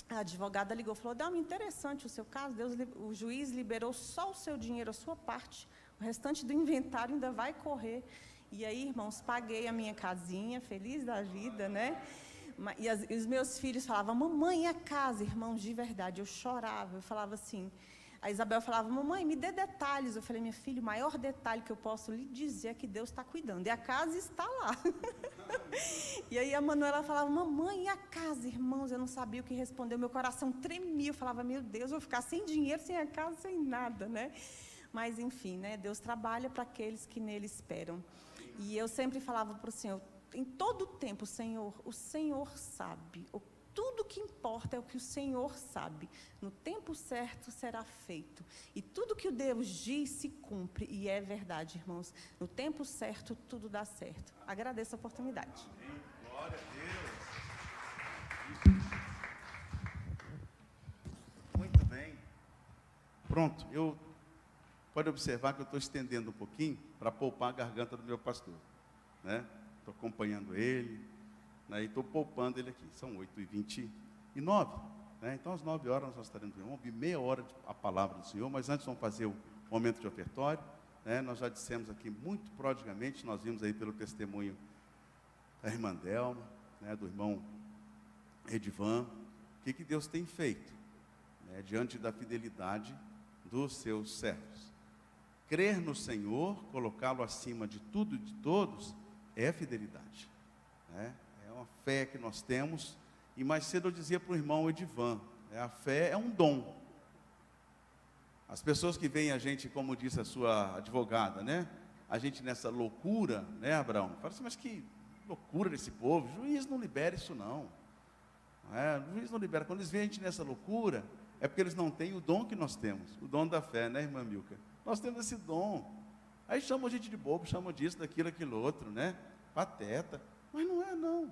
a advogada ligou e falou, Delma, interessante o seu caso, o juiz liberou só o seu dinheiro, a sua parte, o restante do inventário ainda vai correr. E aí, irmãos, paguei a minha casinha, feliz da vida, né? E os meus filhos falavam, mamãe, e a casa? Irmãos, de verdade, eu chorava, eu falava assim, a Isabel falava, mamãe, me dê detalhes. Eu falei, minha filha, o maior detalhe que eu posso lhe dizer é que Deus está cuidando, e a casa está lá. E aí a Manuela falava, mamãe, e a casa? Irmãos, eu não sabia o que responder, meu coração tremia, eu falava, meu Deus, eu vou ficar sem dinheiro, sem a casa, sem nada, né? Mas, enfim, né, Deus trabalha para aqueles que nele esperam. E eu sempre falava para o Senhor, em todo o tempo, o Senhor sabe, tudo que importa é o que o Senhor sabe. No tempo certo será feito. E tudo que o Deus diz se cumpre. E é verdade, irmãos. No tempo certo, tudo dá certo. Agradeço a oportunidade. Amém. Glória a Deus. Muito bem. Pronto. Pode observar que eu estou estendendo um pouquinho para poupar a garganta do meu pastor. Né? Estou acompanhando ele. E estou poupando ele aqui. São 8h29, né? Então às 9 horas nós estaremos em ouvir meia hora a palavra do Senhor, mas antes vamos fazer o momento de ofertório, né? Nós já dissemos aqui muito prodigamente, nós vimos aí pelo testemunho da irmã Delma, né? Do irmão Edivan, o que Deus tem feito, né? Diante da fidelidade dos seus servos. Crer no Senhor, colocá-lo acima de tudo e de todos, é fidelidade, né? Uma fé que nós temos, e mais cedo eu dizia para o irmão Edivan, a fé é um dom. As pessoas que veem a gente, como disse a sua advogada, né? A gente nessa loucura, né, Abraão? Fala assim, mas que loucura desse povo, o juiz não libera isso não. O juiz não libera, quando eles veem a gente nessa loucura, é porque eles não têm o dom que nós temos, o dom da fé, né, irmã Milka? Nós temos esse dom, aí chamam a gente de bobo, chamam disso, daquilo, aquilo outro, né? Pateta, mas não é não.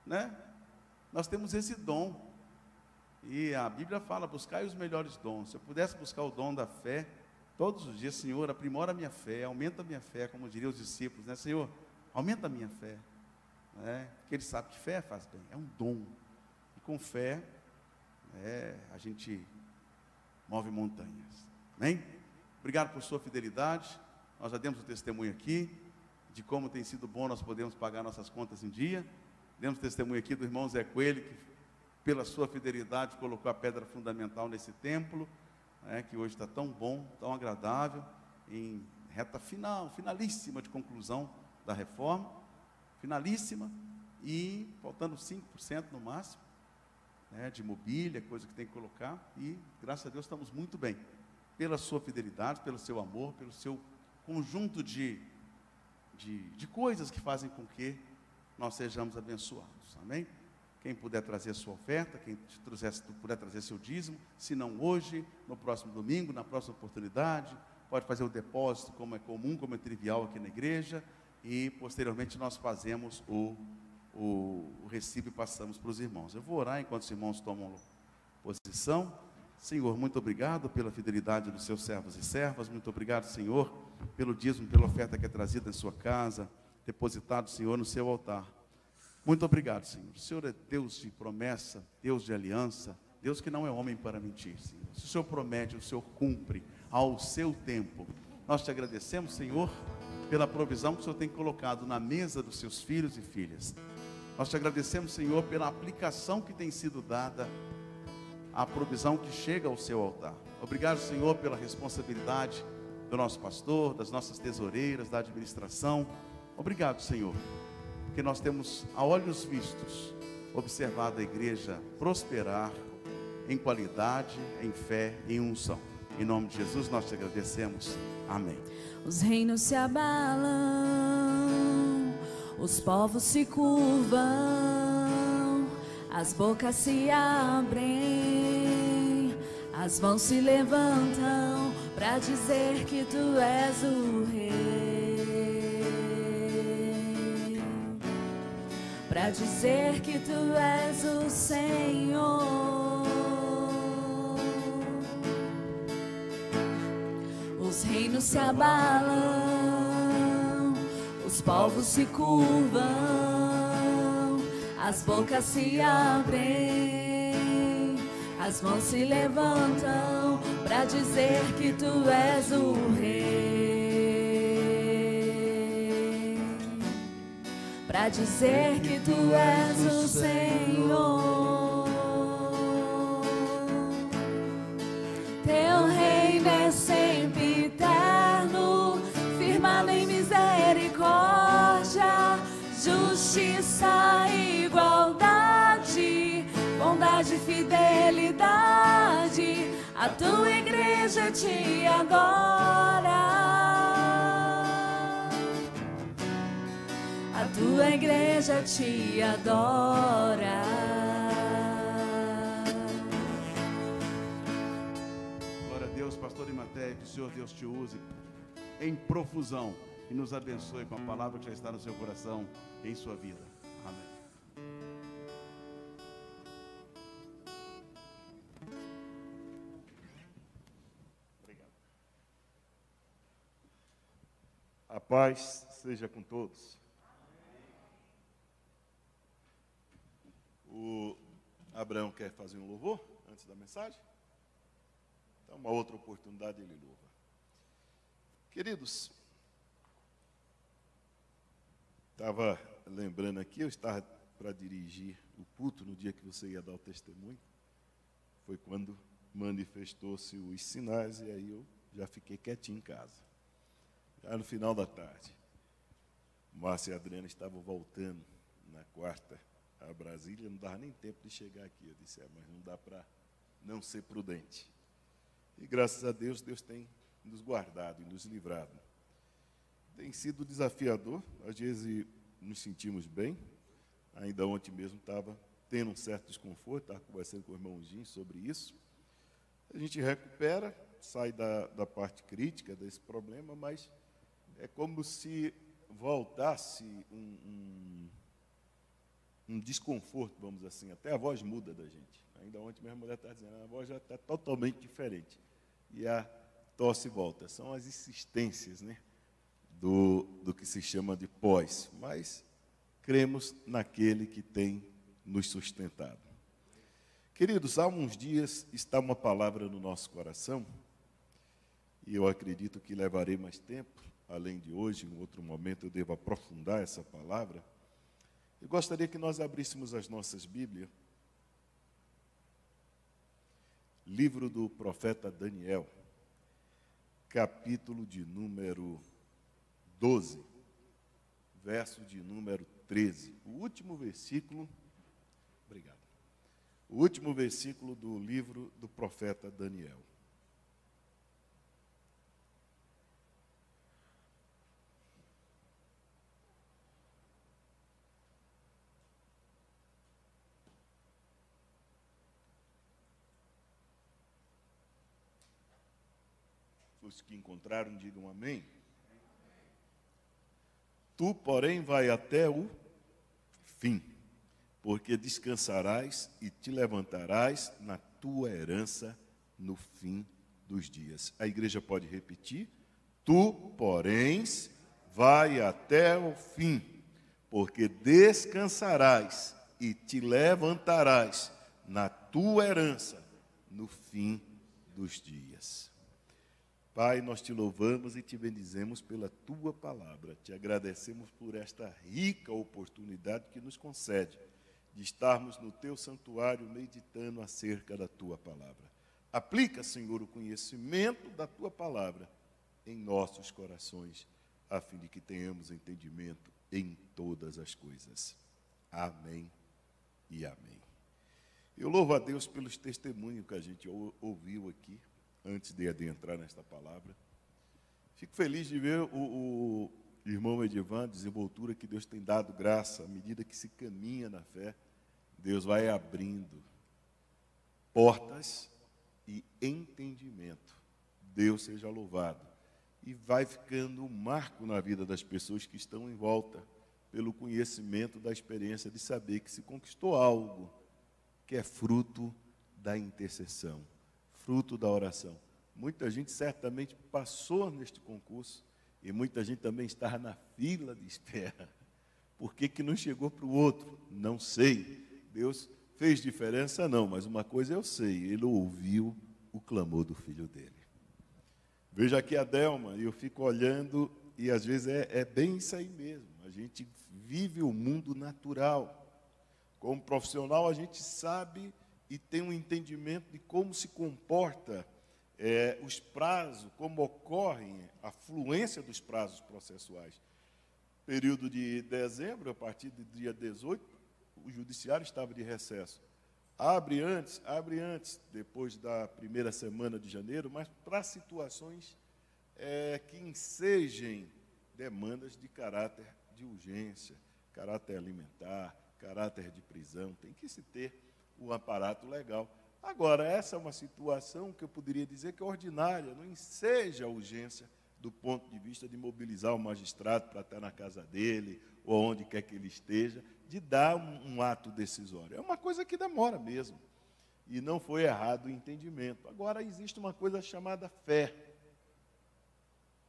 né? Nós temos esse dom. E a Bíblia fala, buscai os melhores dons. Se eu pudesse buscar o dom da fé, todos os dias, Senhor, aprimora a minha fé, aumenta a minha fé, como diriam os discípulos, né? Senhor, aumenta a minha fé, né? Porque Ele sabe que fé faz bem, é um dom. E com fé, a gente move montanhas. Amém? Obrigado por sua fidelidade. Nós já demos o testemunho aqui, de como tem sido bom nós podemos pagar nossas contas em dia. Demos testemunho aqui do irmão Zé Coelho, que pela sua fidelidade colocou a pedra fundamental nesse templo, que hoje está tão bom, tão agradável, em reta final, finalíssima de conclusão da reforma, finalíssima, e faltando 5% no máximo, de mobília, coisa que tem que colocar, e graças a Deus estamos muito bem, pela sua fidelidade, pelo seu amor, pelo seu conjunto de coisas que fazem com que nós sejamos abençoados, amém? Quem puder trazer a sua oferta, quem puder trazer seu dízimo, se não hoje, no próximo domingo, na próxima oportunidade, pode fazer o depósito, como é comum, como é trivial aqui na igreja, e posteriormente nós fazemos o recibo e passamos para os irmãos. Eu vou orar enquanto os irmãos tomam posição. Senhor, muito obrigado pela fidelidade dos seus servos e servas, muito obrigado, Senhor, pelo dízimo, pela oferta que é trazida em sua casa, depositado, Senhor, no seu altar. Muito obrigado, Senhor. O Senhor é Deus de promessa, Deus de aliança, Deus que não é homem para mentir, Senhor. Se o Senhor promete, o Senhor cumpre ao seu tempo. Nós te agradecemos, Senhor, pela provisão que o Senhor tem colocado na mesa dos seus filhos e filhas. Nós te agradecemos, Senhor, pela aplicação que tem sido dada à provisão que chega ao seu altar. Obrigado, Senhor, pela responsabilidade do nosso pastor, das nossas tesoureiras, da administração. Obrigado, Senhor, porque nós temos, a olhos vistos, observado a igreja prosperar em qualidade, em fé, em unção. Em nome de Jesus nós te agradecemos. Amém. Os reinos se abalam, os povos se curvam, as bocas se abrem, as mãos se levantam para dizer que tu és o rei. Para dizer que tu és o Senhor. Os reinos se abalam, os povos se curvam, as bocas se abrem, as mãos se levantam para dizer que tu és o rei. Para dizer que tu és o Senhor. Teu reino é sempre eterno, firmado em misericórdia, justiça e igualdade, bondade e fidelidade. A tua igreja te adora. A tua igreja te adora. Glória a Deus, pastor Imaté, que o Senhor Deus te use em profusão e nos abençoe com a palavra que já está no seu coração e em sua vida. Amém. Obrigado. A paz seja com todos. O Abraão quer fazer um louvor antes da mensagem? Então, uma outra oportunidade ele louva. Queridos, estava lembrando aqui, eu estava para dirigir o culto no dia que você ia dar o testemunho. Foi quando manifestou-se os sinais e aí eu já fiquei quietinho em casa. Já no final da tarde, Márcia e Adriana estavam voltando na quarta a Brasília, não dava nem tempo de chegar aqui. Eu disse, mas não dá para não ser prudente. E graças a Deus, Deus tem nos guardado e nos livrado. Tem sido desafiador, às vezes nos sentimos bem. Ainda ontem mesmo estava tendo um certo desconforto, estava conversando com o irmãozinho sobre isso. A gente recupera, sai da parte crítica desse problema, mas é como se voltasse um desconforto, vamos assim, até a voz muda da gente. Ainda ontem minha mulher está dizendo, a voz já está totalmente diferente. E a tosse volta. São as insistências, né, do que se chama de pós. Mas cremos naquele que tem nos sustentado. Queridos, há uns dias está uma palavra no nosso coração, e eu acredito que levarei mais tempo, além de hoje, em outro momento eu devo aprofundar essa palavra. Eu gostaria que nós abríssemos as nossas Bíblias, livro do profeta Daniel, capítulo de número 12, verso de número 13. O último versículo, obrigado. O último versículo do livro do profeta Daniel. Os que encontraram, digam amém. Tu, porém, vai até o fim, porque descansarás e te levantarás na tua herança no fim dos dias. A igreja pode repetir? Tu, porém, vai até o fim, porque descansarás e te levantarás na tua herança no fim dos dias. Pai, nós te louvamos e te bendizemos pela tua palavra. Te agradecemos por esta rica oportunidade que nos concede de estarmos no teu santuário meditando acerca da tua palavra. Aplica, Senhor, o conhecimento da tua palavra em nossos corações, a fim de que tenhamos entendimento em todas as coisas. Amém e amém. Eu louvo a Deus pelos testemunhos que a gente ouviu aqui, antes de adentrar nesta palavra. Fico feliz de ver o irmão Edivan, a desenvoltura que Deus tem dado graça, à medida que se caminha na fé, Deus vai abrindo portas e entendimento. Deus seja louvado. E vai ficando um marco na vida das pessoas que estão em volta, pelo conhecimento da experiência de saber que se conquistou algo que é fruto da intercessão, fruto da oração. Muita gente certamente passou neste concurso e muita gente também estava na fila de espera. Por que não chegou para o outro? Não sei. Deus fez diferença? Não, mas uma coisa eu sei, ele ouviu o clamor do filho dele. Veja aqui a Delma, e eu fico olhando, e às vezes é bem isso aí mesmo. A gente vive o mundo natural. Como profissional, a gente sabe e tem um entendimento de como se comporta os prazos, como ocorre a fluência dos prazos processuais. Período de dezembro, a partir do dia 18, o judiciário estava de recesso. Abre antes, depois da primeira semana de janeiro, mas para situações que ensejem demandas de caráter de urgência, caráter alimentar, caráter de prisão, tem que se ter um aparato legal. Agora, essa é uma situação que eu poderia dizer que é ordinária, não enseja urgência do ponto de vista de mobilizar o magistrado para estar na casa dele, ou onde quer que ele esteja, de dar um ato decisório. É uma coisa que demora mesmo, e não foi errado o entendimento. Agora, existe uma coisa chamada fé,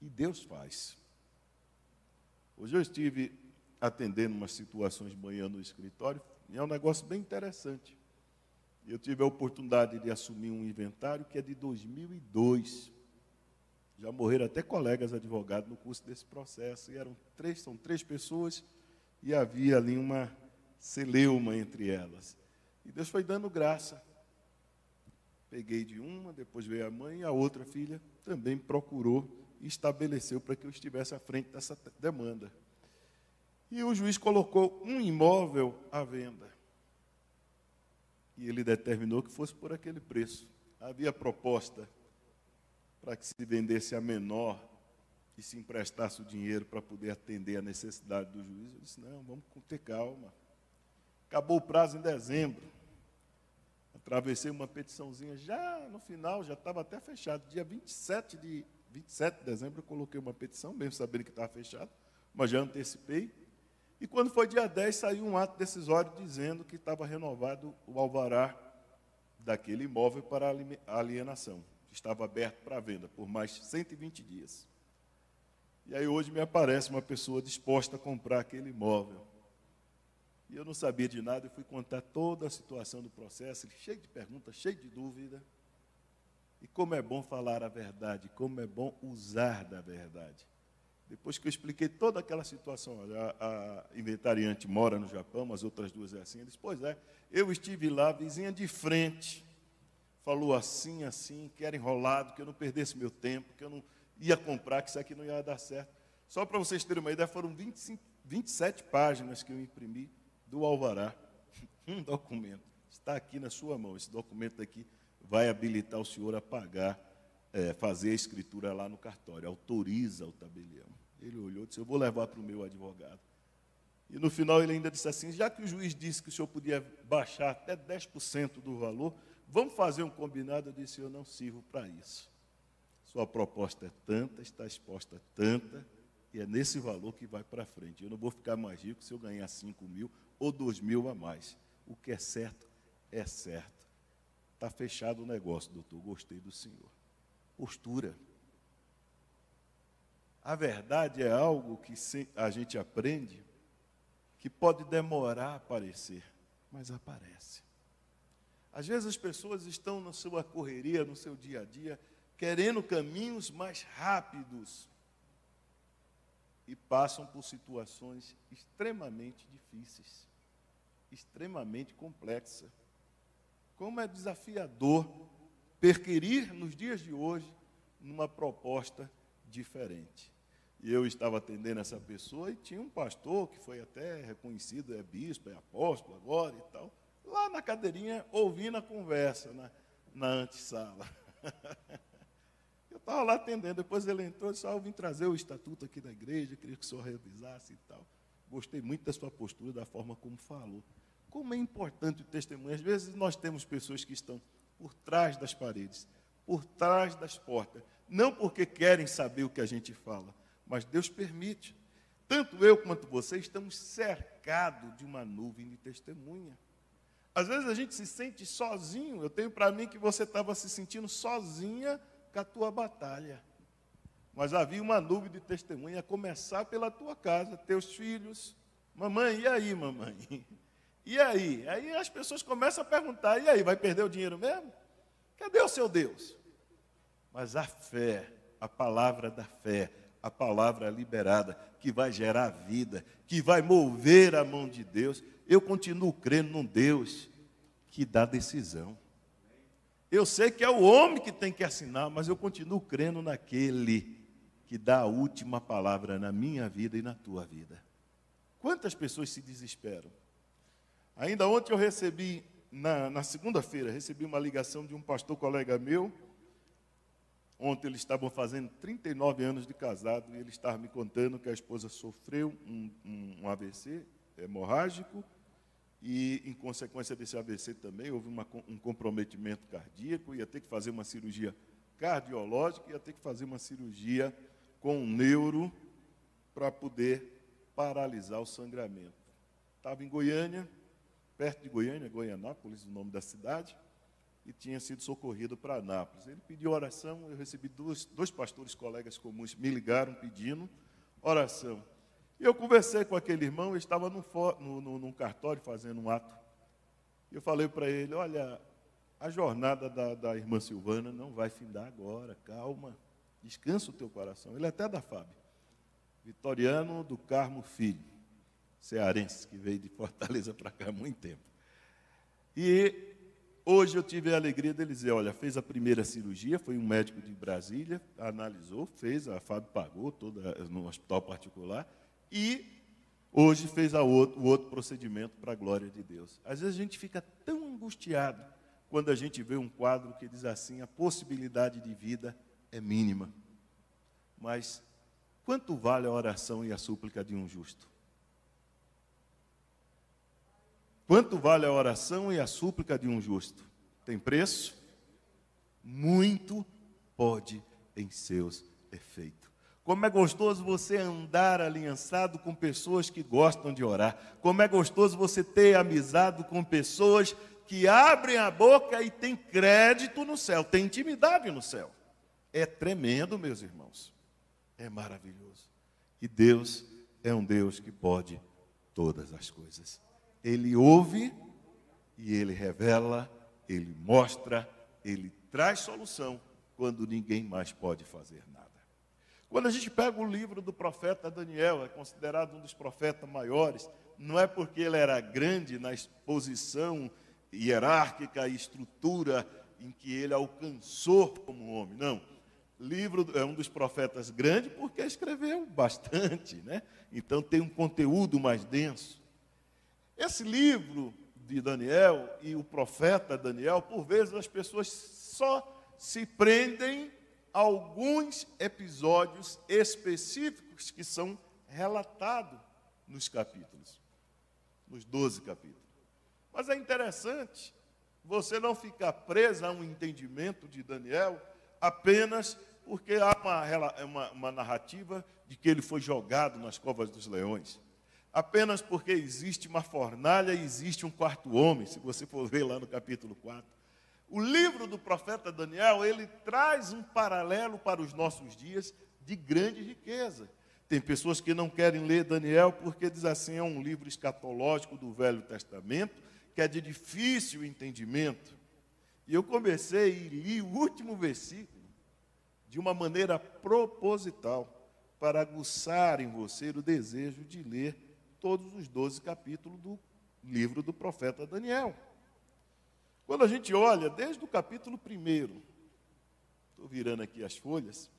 e Deus faz. Hoje eu estive atendendo umas situações de manhã no escritório, e é um negócio bem interessante. Eu tive a oportunidade de assumir um inventário que é de 2002. Já morreram até colegas advogados no curso desse processo. E são três pessoas, e havia ali uma celeuma entre elas. E Deus foi dando graça. Peguei de uma, depois veio a mãe, e a outra filha também procurou e estabeleceu para que eu estivesse à frente dessa demanda. E o juiz colocou um imóvel à venda. E ele determinou que fosse por aquele preço. Havia proposta para que se vendesse a menor e se emprestasse o dinheiro para poder atender a necessidade do juiz. Eu disse, não, vamos ter calma. Acabou o prazo em dezembro. Atravessei uma petiçãozinha, já no final, já estava até fechado. Dia 27 de dezembro eu coloquei uma petição, mesmo sabendo que estava fechado, mas já antecipei. E quando foi dia 10, saiu um ato decisório dizendo que estava renovado o alvará daquele imóvel para alienação. Estava aberto para venda por mais 120 dias. E aí hoje me aparece uma pessoa disposta a comprar aquele imóvel. E eu não sabia de nada, eu fui contar toda a situação do processo, cheio de perguntas, cheio de dúvida. E como é bom falar a verdade, como é bom usar da verdade. Depois que eu expliquei toda aquela situação, a inventariante mora no Japão, as outras duas é assim, ele disse, pois é, eu estive lá, a vizinha de frente, falou assim, que era enrolado, que eu não perdesse meu tempo, que eu não ia comprar, que isso aqui não ia dar certo. Só para vocês terem uma ideia, foram 27 páginas que eu imprimi do alvará, um documento. Está aqui na sua mão, esse documento aqui vai habilitar o senhor a pagar, fazer a escritura lá no cartório, autoriza o tabelião. Ele olhou e disse, eu vou levar para o meu advogado. E no final ele ainda disse assim, já que o juiz disse que o senhor podia baixar até 10% do valor, vamos fazer um combinado? Eu disse, eu não sirvo para isso. Sua proposta é tanta, está exposta a tanta, e é nesse valor que vai para frente. Eu não vou ficar mais rico se eu ganhar 5 mil ou 2 mil a mais. O que é certo, é certo. Está fechado o negócio, doutor, gostei do senhor. Postura. A verdade é algo que a gente aprende, que pode demorar a aparecer, mas aparece. Às vezes as pessoas estão na sua correria, no seu dia a dia, querendo caminhos mais rápidos e passam por situações extremamente difíceis, extremamente complexas. Como é desafiador perquirir nos dias de hoje numa proposta diferente. E eu estava atendendo essa pessoa e tinha um pastor que foi até reconhecido, é bispo, é apóstolo agora e tal, lá na cadeirinha ouvindo a conversa na antessala. Eu estava lá atendendo, depois ele entrou e disse, eu vim trazer o estatuto aqui da igreja, queria que o senhor revisasse e tal. Gostei muito da sua postura, da forma como falou. Como é importante o testemunho. Às vezes nós temos pessoas que estão por trás das paredes, por trás das portas, não porque querem saber o que a gente fala, mas Deus permite. Tanto eu quanto você estamos cercados de uma nuvem de testemunha. Às vezes a gente se sente sozinho. Eu tenho para mim que você estava se sentindo sozinha com a tua batalha. Mas havia uma nuvem de testemunha, a começar pela tua casa, teus filhos. Mamãe, e aí, mamãe? E aí? Aí as pessoas começam a perguntar, e aí, vai perder o dinheiro mesmo? Cadê o seu Deus? Mas a fé, a palavra da fé, a palavra liberada, que vai gerar vida, que vai mover a mão de Deus, eu continuo crendo num Deus que dá decisão. Eu sei que é o homem que tem que assinar, mas eu continuo crendo naquele que dá a última palavra na minha vida e na tua vida. Quantas pessoas se desesperam? Ainda ontem eu recebi, na segunda-feira, recebi uma ligação de um pastor colega meu. Ontem eles estavam fazendo 39 anos de casado e ele estava me contando que a esposa sofreu um AVC hemorrágico e, em consequência desse AVC também, houve um comprometimento cardíaco, ia ter que fazer uma cirurgia cardiológica, ia ter que fazer uma cirurgia com um neuro para poder paralisar o sangramento. Estava em Goiânia, perto de Goiânia, Goianápolis, o nome da cidade, e tinha sido socorrido para Anápolis. Ele pediu oração, eu recebi dois pastores colegas comuns, me ligaram pedindo oração. E eu conversei com aquele irmão, ele estava num cartório fazendo um ato. E eu falei para ele, olha, a jornada da irmã Silvana não vai findar agora, calma, descansa o teu coração. Ele é até da FAB, Vitoriano do Carmo Filho, cearense, que veio de Fortaleza para cá há muito tempo. E hoje eu tive a alegria dele dizer, olha, fez a primeira cirurgia, foi um médico de Brasília, analisou, fez, a FAB pagou toda no hospital particular, e hoje fez o outro procedimento para a glória de Deus. Às vezes a gente fica tão angustiado quando a gente vê um quadro que diz assim, a possibilidade de vida é mínima. Mas quanto vale a oração e a súplica de um justo? Quanto vale a oração e a súplica de um justo? Tem preço? Muito pode em seus efeitos. Como é gostoso você andar aliançado com pessoas que gostam de orar. Como é gostoso você ter amizade com pessoas que abrem a boca e têm crédito no céu, têm intimidade no céu. É tremendo, meus irmãos. É maravilhoso. E Deus é um Deus que pode todas as coisas. Ele ouve e Ele revela, Ele mostra, Ele traz solução quando ninguém mais pode fazer nada. Quando a gente pega o livro do profeta Daniel, é considerado um dos profetas maiores, não é porque ele era grande na exposição hierárquica e estrutura em que ele alcançou como homem, não. O livro é um dos profetas grandes porque escreveu bastante, né? Então tem um conteúdo mais denso. Esse livro de Daniel e o profeta Daniel, por vezes as pessoas só se prendem a alguns episódios específicos que são relatados nos capítulos, nos 12 capítulos. Mas é interessante você não ficar preso a um entendimento de Daniel apenas porque há uma narrativa de que ele foi jogado nas covas dos leões. Apenas porque existe uma fornalha e existe um quarto homem, se você for ver lá no capítulo 4. O livro do profeta Daniel, ele traz um paralelo para os nossos dias de grande riqueza. Tem pessoas que não querem ler Daniel porque diz assim, é um livro escatológico do Velho Testamento, que é de difícil entendimento. E eu comecei e li o último versículo de uma maneira proposital, para aguçar em você o desejo de ler todos os 12 capítulos do livro do profeta Daniel. Quando a gente olha, desde o capítulo 1, estou virando aqui as folhas,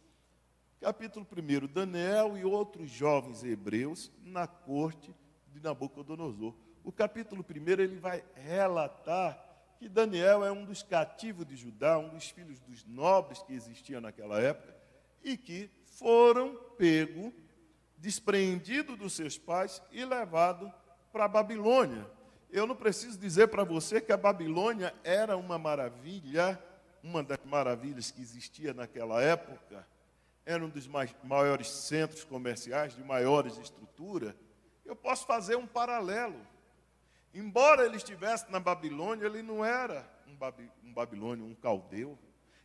capítulo 1, Daniel e outros jovens hebreus na corte de Nabucodonosor. O capítulo 1, ele vai relatar que Daniel é um dos cativos de Judá, um dos filhos dos nobres que existiam naquela época, e que foram pegos, despreendidos dos seus pais e levados para a Babilônia. Eu não preciso dizer para você que a Babilônia era uma maravilha, uma das maravilhas que existia naquela época, era um dos maiores centros comerciais, de maiores estruturas. Eu posso fazer um paralelo. Embora ele estivesse na Babilônia, ele não era um babilônio, um caldeu.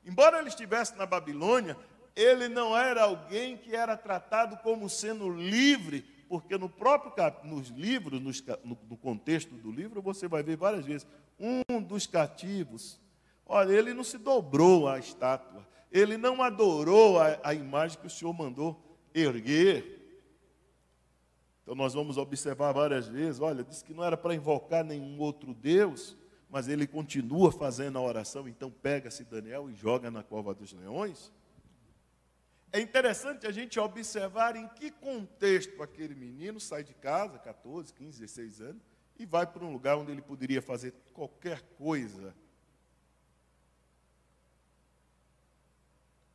Embora ele estivesse na Babilônia, ele não era alguém que era tratado como sendo livre, porque nos livros, no contexto do livro, você vai ver várias vezes, um dos cativos, olha, ele não se dobrou à estátua, ele não adorou a imagem que o Senhor mandou erguer. Então nós vamos observar várias vezes, olha, disse que não era para invocar nenhum outro Deus, mas ele continua fazendo a oração, então pega-se Daniel e joga na cova dos leões. É interessante a gente observar em que contexto aquele menino sai de casa, 14, 15, 16 anos, e vai para um lugar onde ele poderia fazer qualquer coisa.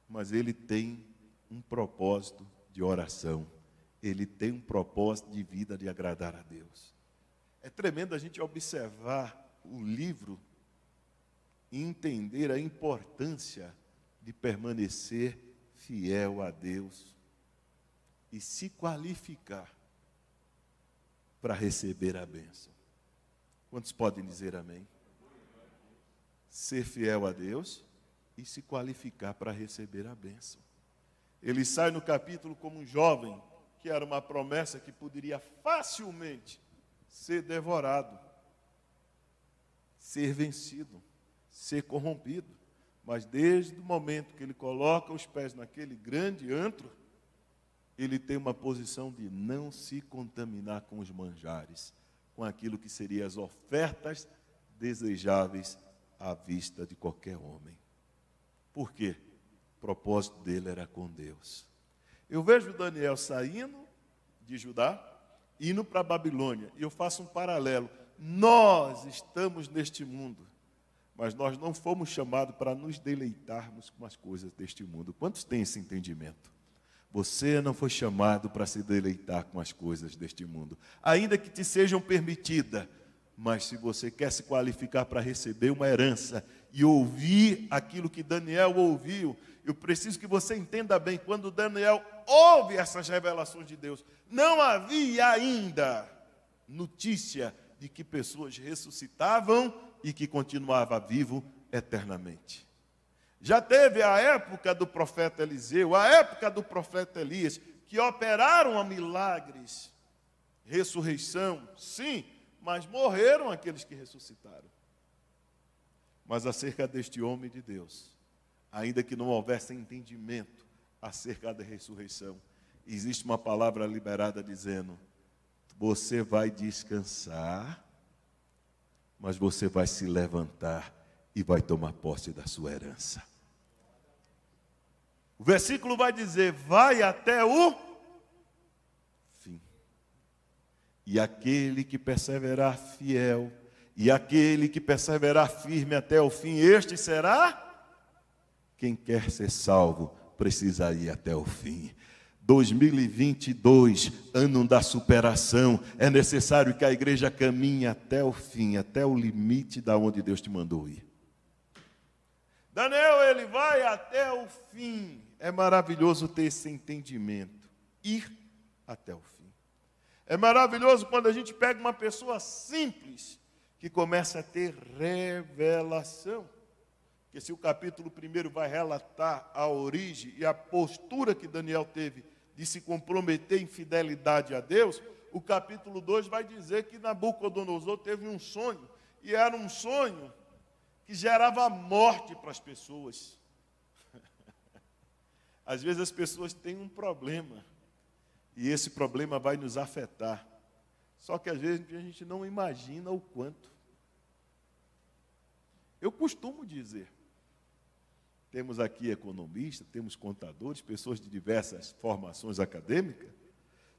Mas ele tem um propósito de oração. Ele tem um propósito de vida de agradar a Deus. É tremendo a gente observar o livro e entender a importância de permanecer fiel a Deus e se qualificar para receber a bênção. Quantos podem dizer amém? Ser fiel a Deus e se qualificar para receber a bênção. Ele sai no capítulo como um jovem, que era uma promessa que poderia facilmente ser devorado, ser vencido, ser corrompido. Mas desde o momento que ele coloca os pés naquele grande antro, ele tem uma posição de não se contaminar com os manjares, com aquilo que seriam as ofertas desejáveis à vista de qualquer homem. Por quê? O propósito dele era com Deus. Eu vejo Daniel saindo de Judá, indo para a Babilônia, e eu faço um paralelo. Nós estamos neste mundo, mas nós não fomos chamados para nos deleitarmos com as coisas deste mundo. Quantos têm esse entendimento? Você não foi chamado para se deleitar com as coisas deste mundo, ainda que te sejam permitidas, mas se você quer se qualificar para receber uma herança e ouvir aquilo que Daniel ouviu, eu preciso que você entenda bem, quando Daniel ouve essas revelações de Deus, não havia ainda notícia de que pessoas ressuscitavam e que continuavam vivo eternamente. Já teve a época do profeta Eliseu, a época do profeta Elias, que operaram milagres, ressurreição, sim, mas morreram aqueles que ressuscitaram. Mas acerca deste homem de Deus, ainda que não houvesse entendimento acerca da ressurreição, existe uma palavra liberada dizendo: você vai descansar, mas você vai se levantar e vai tomar posse da sua herança. O versículo vai dizer: vai até o fim. E aquele que perseverar fiel, e aquele que perseverar firme até o fim, este será. Quem quer ser salvo precisa ir até o fim. 2022, ano da superação, é necessário que a igreja caminhe até o fim, até o limite da onde Deus te mandou ir. Daniel, ele vai até o fim. É maravilhoso ter esse entendimento, ir até o fim. É maravilhoso quando a gente pega uma pessoa simples que começa a ter revelação. Porque se o capítulo 1 vai relatar a origem e a postura que Daniel teve de se comprometer em fidelidade a Deus, o capítulo 2 vai dizer que Nabucodonosor teve um sonho, e era um sonho que gerava morte para as pessoas. Às vezes as pessoas têm um problema, e esse problema vai nos afetar. Só que às vezes a gente não imagina o quanto. Eu costumo dizer, temos aqui economistas, temos contadores, pessoas de diversas formações acadêmicas.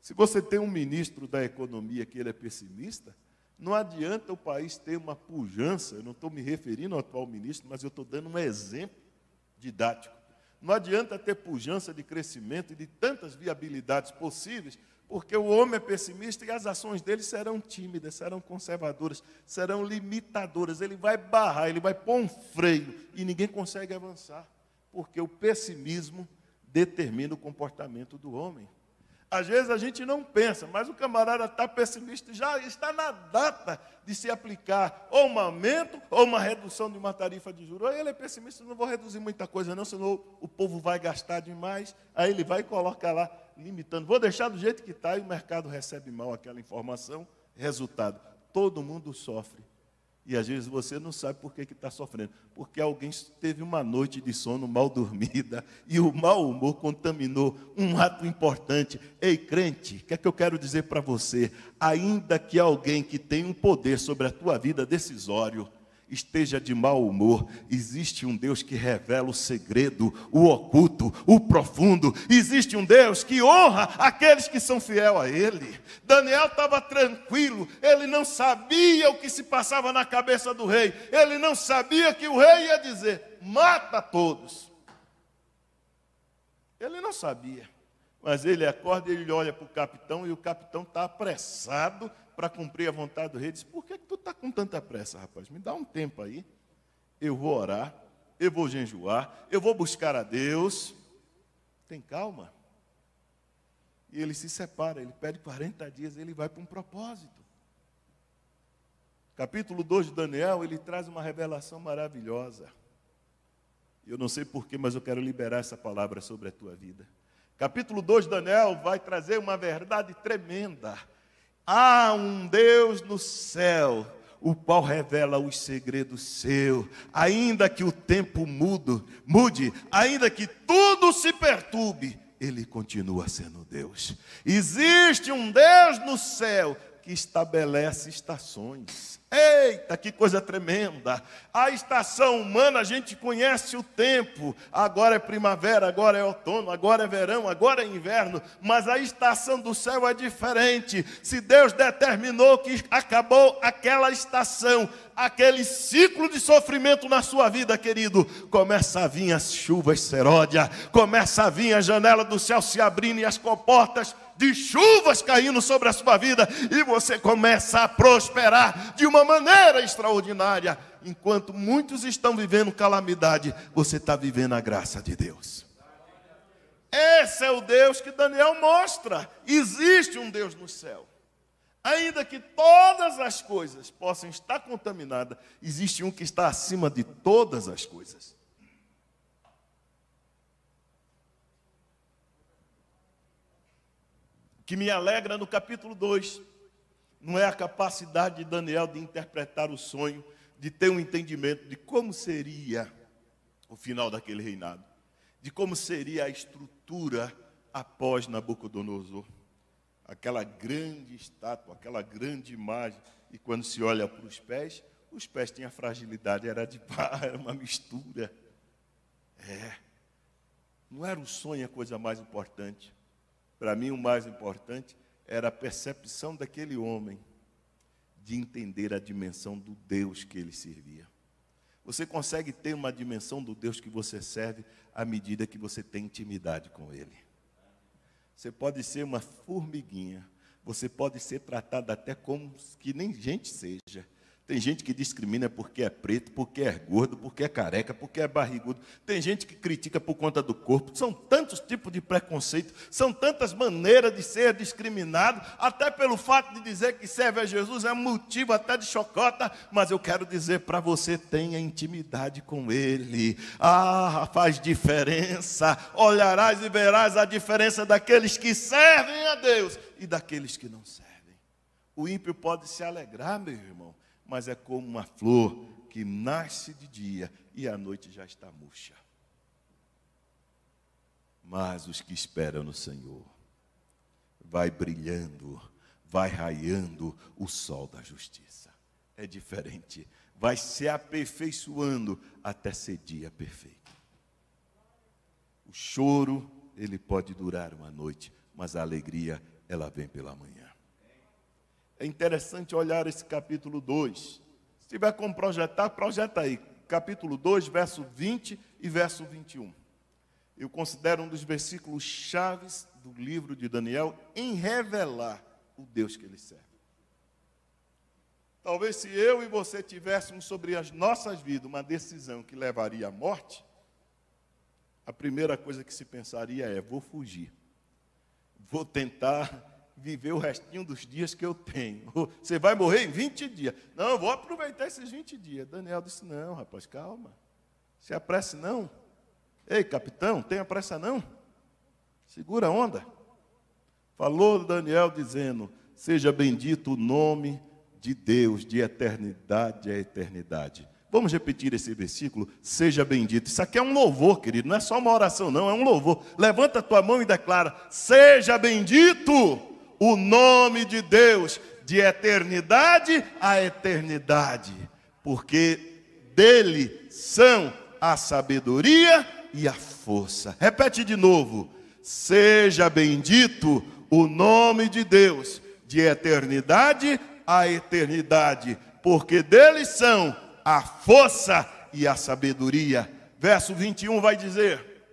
Se você tem um ministro da economia que ele é pessimista, não adianta o país ter uma pujança. Eu não estou me referindo ao atual ministro, mas eu estou dando um exemplo didático. Não adianta ter pujança de crescimento e de tantas viabilidades possíveis, porque o homem é pessimista e as ações dele serão tímidas, serão conservadoras, serão limitadoras. Ele vai barrar, ele vai pôr um freio e ninguém consegue avançar, porque o pessimismo determina o comportamento do homem. Às vezes a gente não pensa, mas o camarada está pessimista, já está na data de se aplicar ou um aumento ou uma redução de uma tarifa de juros. Aí ele é pessimista, não vou reduzir muita coisa não, senão o povo vai gastar demais. Aí ele vai e coloca lá, limitando. Vou deixar do jeito que está e o mercado recebe mal aquela informação. Resultado, todo mundo sofre. E às vezes você não sabe por que está sofrendo. Porque alguém teve uma noite de sono mal dormida e o mau humor contaminou um ato importante. Ei, crente, o que é que eu quero dizer para você? Ainda que alguém que tem um poder sobre a tua vida decisório esteja de mau humor, existe um Deus que revela o segredo, o oculto, o profundo. Existe um Deus que honra aqueles que são fiéis a Ele. Daniel estava tranquilo, ele não sabia o que se passava na cabeça do rei, ele não sabia que o rei ia dizer: mata todos. Ele não sabia, mas ele acorda e ele olha para o capitão, e o capitão está apressado para cumprir a vontade do rei. Diz: por que tu está com tanta pressa, rapaz? Me dá um tempo aí, eu vou orar, eu vou jejuar, eu vou buscar a Deus. Tem calma. E ele se separa, ele pede 40 dias, ele vai para um propósito. Capítulo 2 de Daniel, ele traz uma revelação maravilhosa. Eu não sei porquê, mas eu quero liberar essa palavra sobre a tua vida. Capítulo 2 de Daniel vai trazer uma verdade tremenda. Há um Deus no céu, o qual revela os segredos seus. Ainda que o tempo mude, ainda que tudo se perturbe, Ele continua sendo Deus. Existe um Deus no céu que estabelece estações. Eita, que coisa tremenda! A estação humana, a gente conhece o tempo. Agora é primavera, agora é outono, agora é verão, agora é inverno. Mas a estação do céu é diferente. Se Deus determinou que acabou aquela estação, aquele ciclo de sofrimento na sua vida, querido, começa a vir as chuvas seródia, começa a vir a janela do céu se abrindo e as comportas de chuvas caindo sobre a sua vida, e você começa a prosperar de uma maneira extraordinária. enquanto muitos estão vivendo calamidade, você está vivendo a graça de Deus. Esse é o Deus que Daniel mostra. Existe um Deus no céu. Ainda que todas as coisas possam estar contaminadas, existe um que está acima de todas as coisas. O que me alegra no capítulo 2 não é a capacidade de Daniel de interpretar o sonho, de ter um entendimento de como seria o final daquele reinado, de como seria a estrutura após Nabucodonosor. Aquela grande estátua, aquela grande imagem, e quando se olha para os pés tinham fragilidade, era de pá, era uma mistura. Não era o sonho a coisa mais importante. Para mim, o mais importante era a percepção daquele homem de entender a dimensão do Deus que ele servia. Você consegue ter uma dimensão do Deus que você serve à medida que você tem intimidade com ele. Você pode ser uma formiguinha, você pode ser tratado até como que nem gente seja. Tem gente que discrimina porque é preto, porque é gordo, porque é careca, porque é barrigudo. Tem gente que critica por conta do corpo. São tantos tipos de preconceito, são tantas maneiras de ser discriminado, até pelo fato de dizer que serve a Jesus é um motivo até de chocota, mas eu quero dizer para você, tenha intimidade com Ele. Faz diferença. Olharás e verás a diferença daqueles que servem a Deus e daqueles que não servem. O ímpio pode se alegrar, meu irmão, mas é como uma flor que nasce de dia e à noite já está murcha. Mas os que esperam no Senhor, vai brilhando, vai raiando o sol da justiça. É diferente, vai se aperfeiçoando até ser dia perfeito. O choro, ele pode durar uma noite, mas a alegria, ela vem pela manhã. É interessante olhar esse capítulo 2. Se tiver como projetar, projeta aí. Capítulo 2, verso 20 e verso 21. Eu considero um dos versículos chaves do livro de Daniel em revelar o Deus que ele serve. Talvez se eu e você tivéssemos sobre as nossas vidas uma decisão que levaria à morte, a primeira coisa que se pensaria é, vou fugir. Vou tentar viver o restinho dos dias que eu tenho. Você vai morrer em 20 dias. Não, eu vou aproveitar esses 20 dias. Daniel disse, não, rapaz, calma. Se apresse não. Ei, capitão, tenha pressa não. Segura a onda. Falou Daniel dizendo, seja bendito o nome de Deus, de eternidade a eternidade. Vamos repetir esse versículo, seja bendito. Isso aqui é um louvor, querido, não é só uma oração não, é um louvor. Levanta a tua mão e declara, seja bendito o nome de Deus, de eternidade a eternidade, porque dele são a sabedoria e a força. Repete de novo, seja bendito o nome de Deus, de eternidade a eternidade, porque dele são a força e a sabedoria. Verso 21 vai dizer,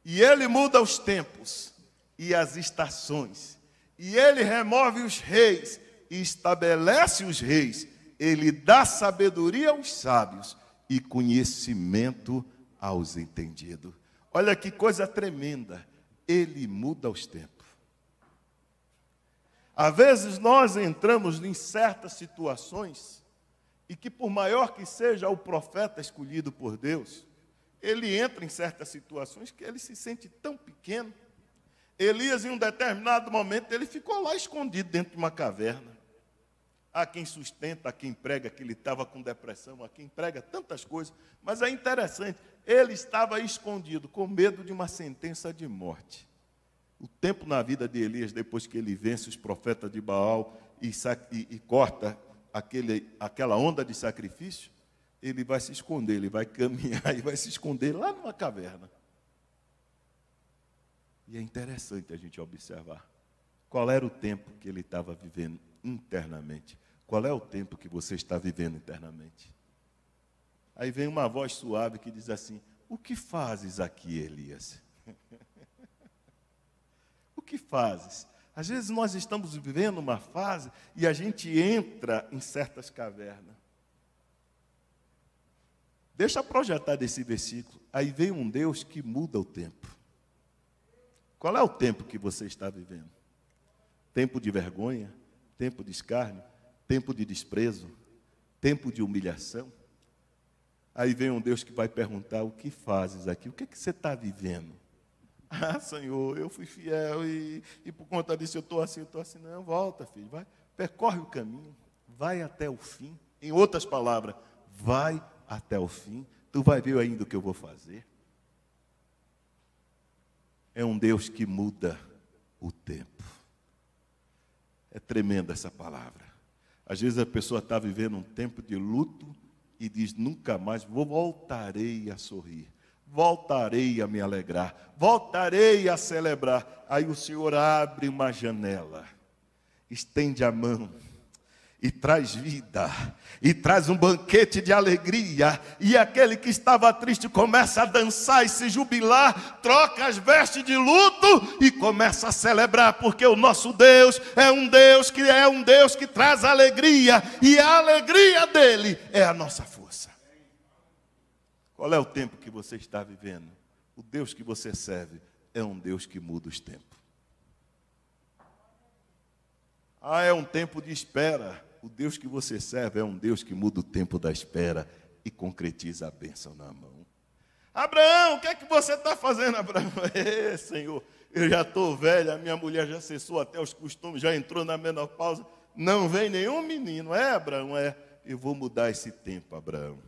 e ele muda os tempos e as estações, e ele remove os reis e estabelece os reis. Ele dá sabedoria aos sábios e conhecimento aos entendidos. Olha que coisa tremenda. Ele muda os tempos. Às vezes nós entramos em certas situações e que por maior que seja o profeta escolhido por Deus, ele entra em certas situações que ele se sente tão pequeno. Elias, em um determinado momento, ele ficou lá escondido dentro de uma caverna. Há quem sustenta, há quem prega que ele estava com depressão, há quem prega tantas coisas. Mas é interessante, ele estava escondido, com medo de uma sentença de morte. O tempo na vida de Elias, depois que ele vence os profetas de Baal e corta aquela onda de sacrifício, ele vai se esconder, ele vai caminhar e vai se esconder lá numa caverna. E é interessante a gente observar qual era o tempo que ele estava vivendo internamente. Qual é o tempo que você está vivendo internamente? Aí vem uma voz suave que diz assim, o que fazes aqui, Elias? O que fazes? Às vezes nós estamos vivendo uma fase e a gente entra em certas cavernas. Deixa eu projetar desse versículo. Aí vem um Deus que muda o tempo. Qual é o tempo que você está vivendo? Tempo de vergonha? Tempo de escárnio? Tempo de desprezo? Tempo de humilhação? Aí vem um Deus que vai perguntar: o que fazes aqui? O que é que você está vivendo? Ah, Senhor, eu fui fiel e por conta disso eu estou assim, Não, volta, filho, vai, percorre o caminho, vai até o fim. Em outras palavras, vai até o fim, tu vai ver ainda o que eu vou fazer. É um Deus que muda o tempo. É tremenda essa palavra. Às vezes a pessoa está vivendo um tempo de luto e diz: nunca mais voltarei a sorrir, voltarei a me alegrar, voltarei a celebrar. Aí o Senhor abre uma janela, estende a mão e traz vida, e traz um banquete de alegria, e aquele que estava triste começa a dançar e se jubilar, troca as vestes de luto e começa a celebrar, porque o nosso Deus é um Deus que traz alegria, e a alegria dele é a nossa força. Qual é o tempo que você está vivendo? O Deus que você serve é um Deus que muda os tempos. Ah, é um tempo de espera. O Deus que você serve é um Deus que muda o tempo da espera e concretiza a bênção na mão. Abraão, o que é que você está fazendo, Abraão? Senhor, eu já estou velho, a minha mulher já cessou até os costumes, já entrou na menopausa, não vem nenhum menino. Abraão, eu vou mudar esse tempo, Abraão.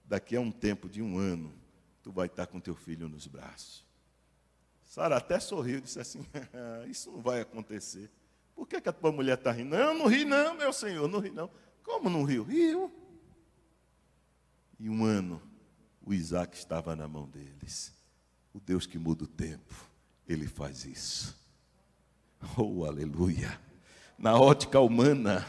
Daqui a um tempo de 1 ano, tu vai estar com teu filho nos braços. Sara até sorriu e disse assim: isso não vai acontecer. Por que a tua mulher está rindo? Não ri não, meu senhor, não ri não. Como não riu? Riu. E 1 ano, o Isaac estava na mão deles. O Deus que muda o tempo, ele faz isso. Oh, aleluia. Na ótica humana,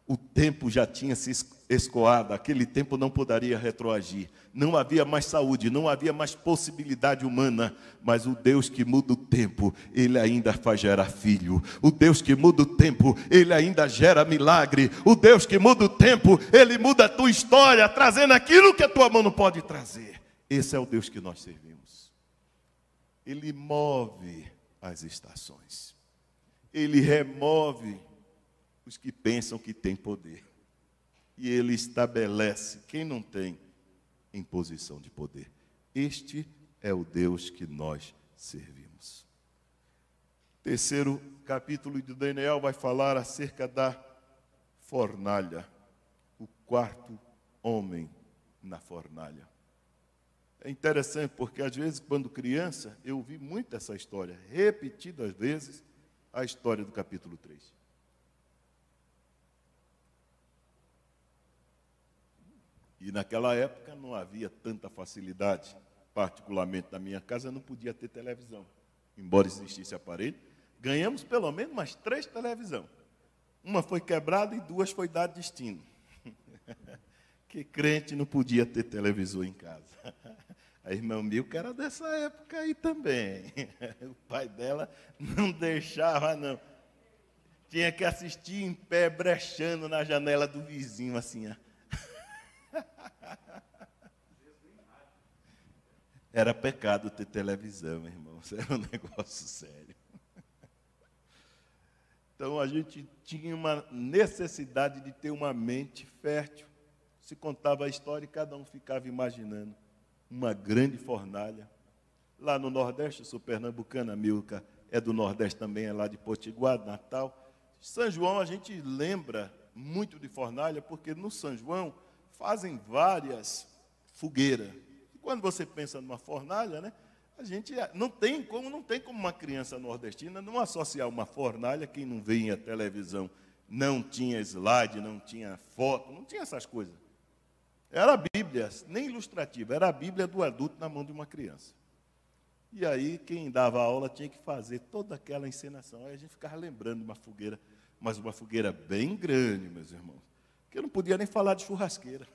o tempo já tinha se escoado, aquele tempo não poderia retroagir, não havia mais saúde, não havia mais possibilidade humana, mas o Deus que muda o tempo, ele ainda faz gerar filho. O Deus que muda o tempo, ele ainda gera milagre. O Deus que muda o tempo, ele muda a tua história, trazendo aquilo que a tua mão não pode trazer. Esse é o Deus que nós servimos. Ele move as estações, ele remove os que pensam que têm poder. E ele estabelece quem não tem em posição de poder. Este é o Deus que nós servimos. Terceiro capítulo de Daniel vai falar acerca da fornalha. O 4º homem na fornalha. É interessante porque às vezes quando criança eu ouvi muito essa história, repetidas vezes, a história do capítulo 3. E naquela época não havia tanta facilidade, particularmente na minha casa não podia ter televisão. Embora existisse aparelho, ganhamos pelo menos umas 3 televisões. Uma foi quebrada e 2 foi dado destino. Que crente não podia ter televisor em casa. A irmã Milka era dessa época aí também. O pai dela não deixava, não. Tinha que assistir em pé, brechando na janela do vizinho, assim, ó. Era pecado ter televisão, irmão. Isso era um negócio sério. Então a gente tinha uma necessidade de ter uma mente fértil. Se contava a história e cada um ficava imaginando uma grande fornalha. Lá no Nordeste, eu sou pernambucana, a Milka é do Nordeste também, é lá de Potiguar, Natal. São João a gente lembra muito de fornalha, porque no São João fazem várias fogueiras. E quando você pensa numa fornalha, né, a gente não tem como uma criança nordestina não associar uma fornalha, quem não vê a televisão, não tinha slide, não tinha foto, não tinha essas coisas. Era a Bíblia, nem ilustrativa, era a Bíblia do adulto na mão de uma criança. E aí quem dava aula tinha que fazer toda aquela encenação. Aí a gente ficava lembrando de uma fogueira, mas uma fogueira bem grande, meus irmãos. Que eu não podia nem falar de churrasqueira.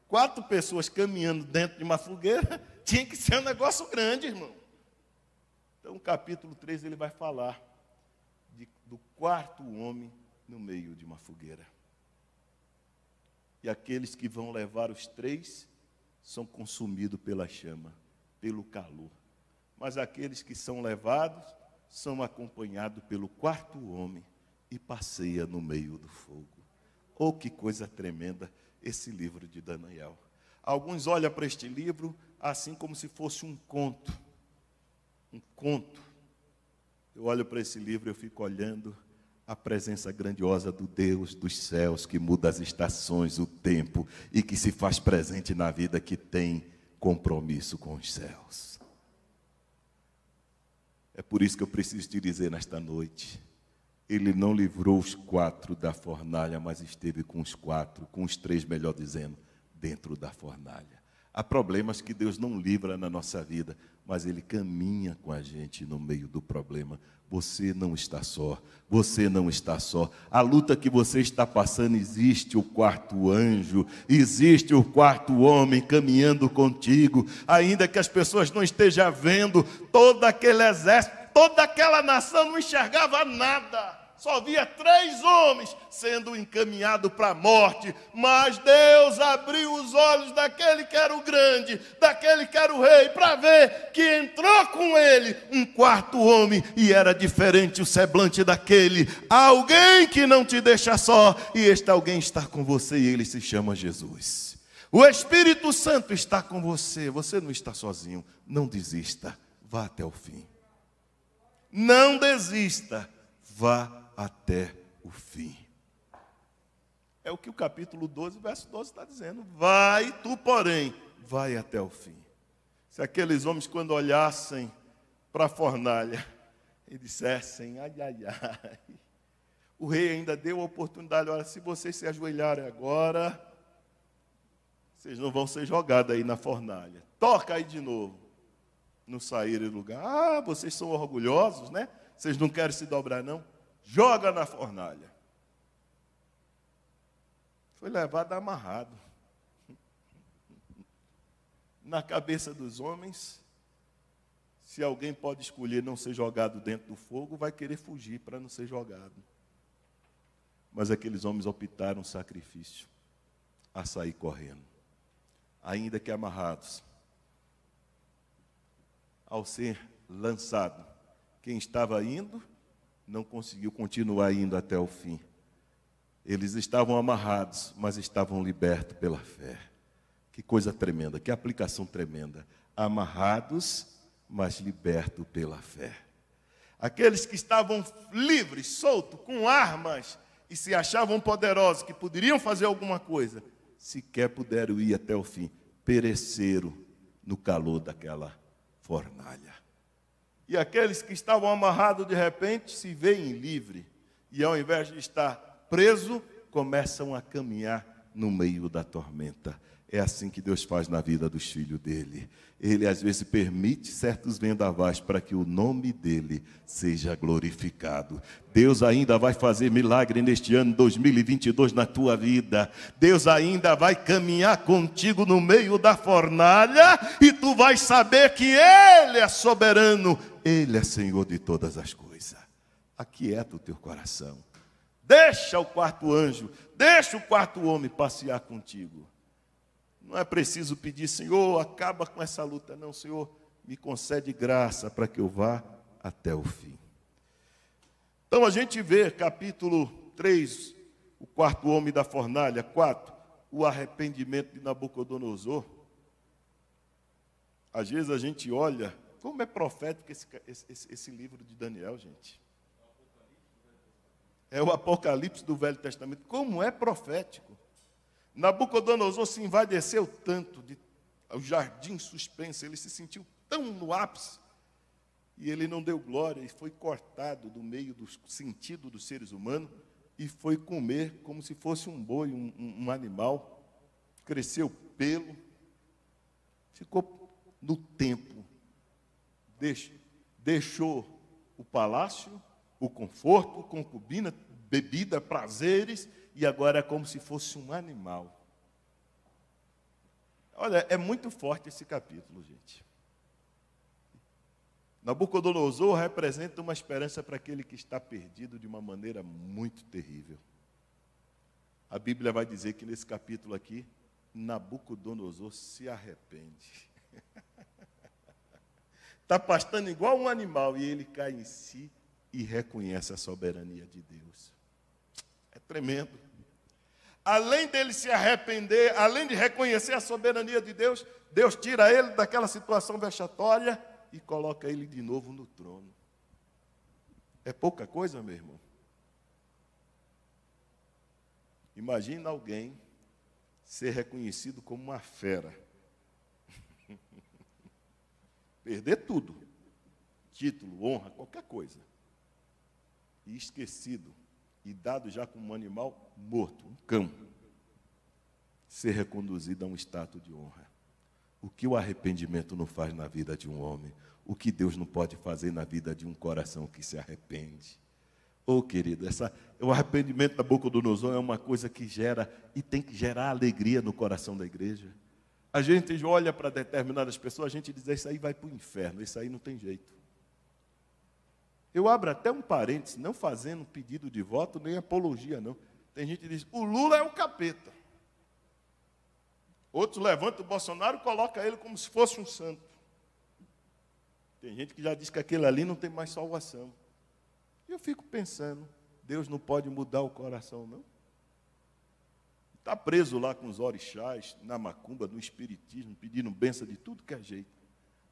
4 pessoas caminhando dentro de uma fogueira, tinha que ser um negócio grande, irmão. Então, o capítulo 3, ele vai falar do 4º homem no meio de uma fogueira. E aqueles que vão levar os 3 são consumidos pela chama, pelo calor. Mas aqueles que são levados são acompanhados pelo 4º homem e passeia no meio do fogo. Oh, que coisa tremenda esse livro de Daniel. Alguns olham para este livro assim como se fosse um conto. Um conto. Eu olho para esse livro e eu fico olhando a presença grandiosa do Deus dos céus, que muda as estações, o tempo, e que se faz presente na vida que tem compromisso com os céus. É por isso que eu preciso te dizer nesta noite, ele não livrou os 4 da fornalha, mas esteve com os 4, com os 3, melhor dizendo, dentro da fornalha. Há problemas que Deus não livra na nossa vida, mas Ele caminha com a gente no meio do problema. Você não está só, você não está só. A luta que você está passando, existe o 4º anjo, existe o 4º homem caminhando contigo, ainda que as pessoas não estejam vendo, todo aquele exército, toda aquela nação não enxergava nada. Só via 3 homens sendo encaminhados para a morte. Mas Deus abriu os olhos daquele que era o grande, daquele que era o rei, para ver que entrou com ele um 4º homem. E era diferente o semblante daquele. Alguém que não te deixa só. E este alguém está com você e ele se chama Jesus. O Espírito Santo está com você. Você não está sozinho. Não desista. Vá até o fim. Não desista. Vá até o fim. É o que o capítulo 12, verso 12 está dizendo. Vai, tu porém, vai até o fim. Se aqueles homens, quando olhassem para a fornalha e dissessem, ai, ai, ai, o rei ainda deu a oportunidade, olha, se vocês se ajoelharem agora, vocês não vão ser jogados aí na fornalha. Toca aí de novo. Não saírem do lugar. Ah, vocês são orgulhosos, né? Vocês não querem se dobrar, não? Joga na fornalha. Foi levado amarrado. Na cabeça dos homens, se alguém pode escolher não ser jogado dentro do fogo, vai querer fugir para não ser jogado. Mas aqueles homens optaram o sacrifício, a sair correndo. Ainda que amarrados. Ao ser lançado, quem estava indo não conseguiu continuar indo até o fim. Eles estavam amarrados, mas estavam libertos pela fé. Que coisa tremenda, que aplicação tremenda. Amarrados, mas libertos pela fé. Aqueles que estavam livres, soltos, com armas, e se achavam poderosos, que poderiam fazer alguma coisa, sequer puderam ir até o fim. Pereceram no calor daquela fornalha. E aqueles que estavam amarrados, de repente, se veem livres. E ao invés de estar preso, começam a caminhar no meio da tormenta. É assim que Deus faz na vida dos filhos dele. Ele, às vezes, permite certos vendavais para que o nome dele seja glorificado. Deus ainda vai fazer milagre neste ano 2022 na tua vida. Deus ainda vai caminhar contigo no meio da fornalha e tu vais saber que Ele é soberano. Ele é Senhor de todas as coisas. Aquieta o teu coração. Deixa o 4º anjo, deixa o 4º homem passear contigo. Não é preciso pedir, Senhor, acaba com essa luta. Não, Senhor, me concede graça para que eu vá até o fim. Então a gente vê, capítulo 3, o 4º homem da fornalha, 4, o arrependimento de Nabucodonosor. Às vezes a gente olha, como é profético esse livro de Daniel, gente. É o Apocalipse do Velho Testamento. Como é profético. Nabucodonosor se envaideceu tanto, o jardim suspenso, ele se sentiu tão no ápice, e ele não deu glória, e foi cortado do meio do sentido dos seres humanos, e foi comer como se fosse um boi, um animal, cresceu pelo, ficou no templo, deixou o palácio, o conforto, concubina, bebida, prazeres, e agora é como se fosse um animal. Olha, é muito forte esse capítulo, gente. Nabucodonosor representa uma esperança para aquele que está perdido de uma maneira muito terrível. A Bíblia vai dizer que nesse capítulo aqui, Nabucodonosor se arrepende. Está pastando igual um animal e ele cai em si e reconhece a soberania de Deus. É tremendo. Além dele se arrepender, além de reconhecer a soberania de Deus, Deus tira ele daquela situação vexatória e coloca ele de novo no trono. É pouca coisa, meu irmão? Imagina alguém ser reconhecido como uma fera. Perder tudo. Título, honra, qualquer coisa. E esquecido. E dado já como um animal morto, um cão. Ser reconduzido a um status de honra. O que o arrependimento não faz na vida de um homem? O que Deus não pode fazer na vida de um coração que se arrepende? Oh, querido, o arrependimento da Nabucodonosor é uma coisa que gera, e tem que gerar alegria no coração da igreja. A gente olha para determinadas pessoas, a gente diz, isso aí vai para o inferno, isso aí não tem jeito. Eu abro até um parênteses, não fazendo pedido de voto, nem apologia, não. Tem gente que diz, o Lula é o capeta. Outros levantam o Bolsonaro e colocam ele como se fosse um santo. Tem gente que já diz que aquele ali não tem mais salvação. E eu fico pensando, Deus não pode mudar o coração, não? Está preso lá com os orixás, na macumba, no espiritismo, pedindo bênção de tudo que é jeito.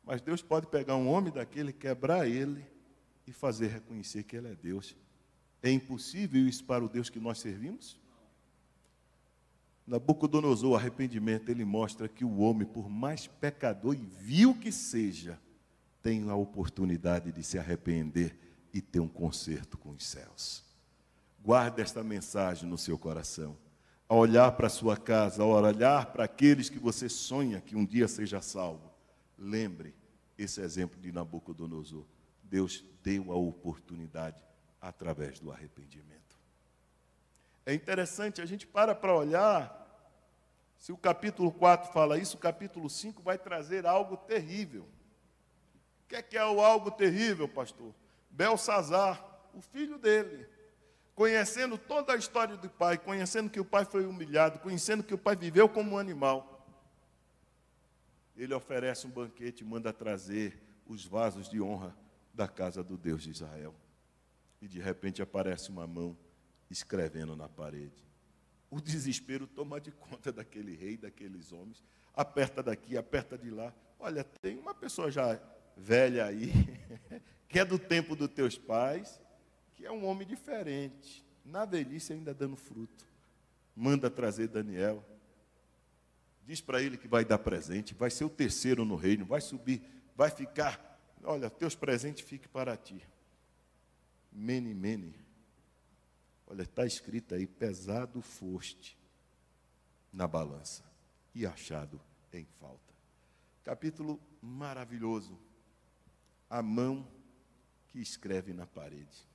Mas Deus pode pegar um homem daquele, quebrar ele e fazer reconhecer que ele é Deus. É impossível isso para o Deus que nós servimos? Nabucodonosor, o arrependimento, ele mostra que o homem, por mais pecador e vil que seja, tem a oportunidade de se arrepender e ter um concerto com os céus. Guarde esta mensagem no seu coração. Ao olhar para a sua casa, ao olhar para aqueles que você sonha que um dia seja salvo, lembre esse exemplo de Nabucodonosor. Deus deu a oportunidade através do arrependimento. É interessante, a gente para olhar, se o capítulo 4 fala isso, o capítulo 5 vai trazer algo terrível. O que é o algo terrível, pastor? Belsazar, o filho dele, conhecendo toda a história do pai, conhecendo que o pai foi humilhado, conhecendo que o pai viveu como um animal, ele oferece um banquete e manda trazer os vasos de honra da casa do Deus de Israel. E de repente aparece uma mão escrevendo na parede. O desespero toma de conta daquele rei, daqueles homens, aperta daqui, aperta de lá. Olha, tem uma pessoa já velha aí, que é do tempo dos teus pais, que é um homem diferente, na velhice ainda dando fruto. Manda trazer Daniel, diz para ele que vai dar presente, vai ser o terceiro no reino, vai subir, vai ficar, olha, teus presentes fiquem para ti. Mene, mene, olha, está escrito aí, pesado foste na balança e achado em falta. Capítulo maravilhoso, a mão que escreve na parede.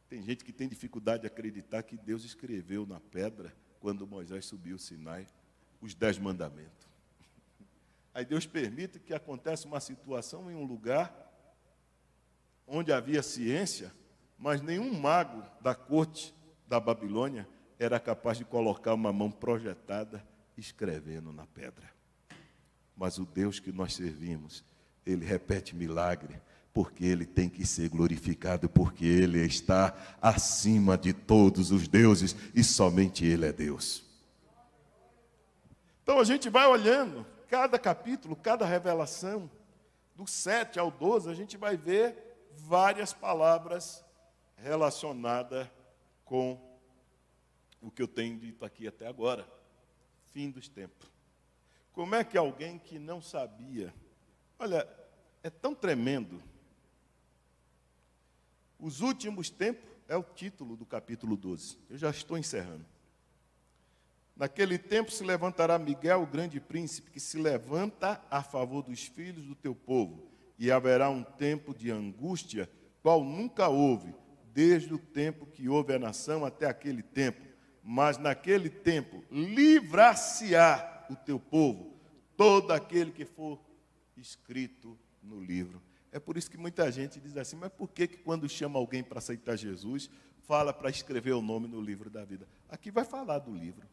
Tem gente que tem dificuldade de acreditar que Deus escreveu na pedra, quando Moisés subiu o Sinai, os 10 mandamentos. Aí Deus permite que aconteça uma situação em um lugar onde havia ciência, mas nenhum mago da corte da Babilônia era capaz de colocar uma mão projetada escrevendo na pedra. Mas o Deus que nós servimos, Ele repete milagre, porque Ele tem que ser glorificado, porque Ele está acima de todos os deuses, e somente Ele é Deus. Então a gente vai olhando, cada capítulo, cada revelação, do 7 ao 12, a gente vai ver várias palavras relacionadas com o que eu tenho dito aqui até agora, fim dos tempos. Como é que alguém que não sabia, olha, é tão tremendo. Os últimos tempos é o título do capítulo 12. Eu já estou encerrando. Naquele tempo se levantará Miguel, o grande príncipe, que se levanta a favor dos filhos do teu povo, e haverá um tempo de angústia, qual nunca houve, desde o tempo que houve a nação até aquele tempo. Mas naquele tempo livrar-se-á o teu povo, todo aquele que for escrito no livro. É por isso que muita gente diz assim, mas por que quando chama alguém para aceitar Jesus, fala para escrever o nome no livro da vida. Aqui vai falar do livro.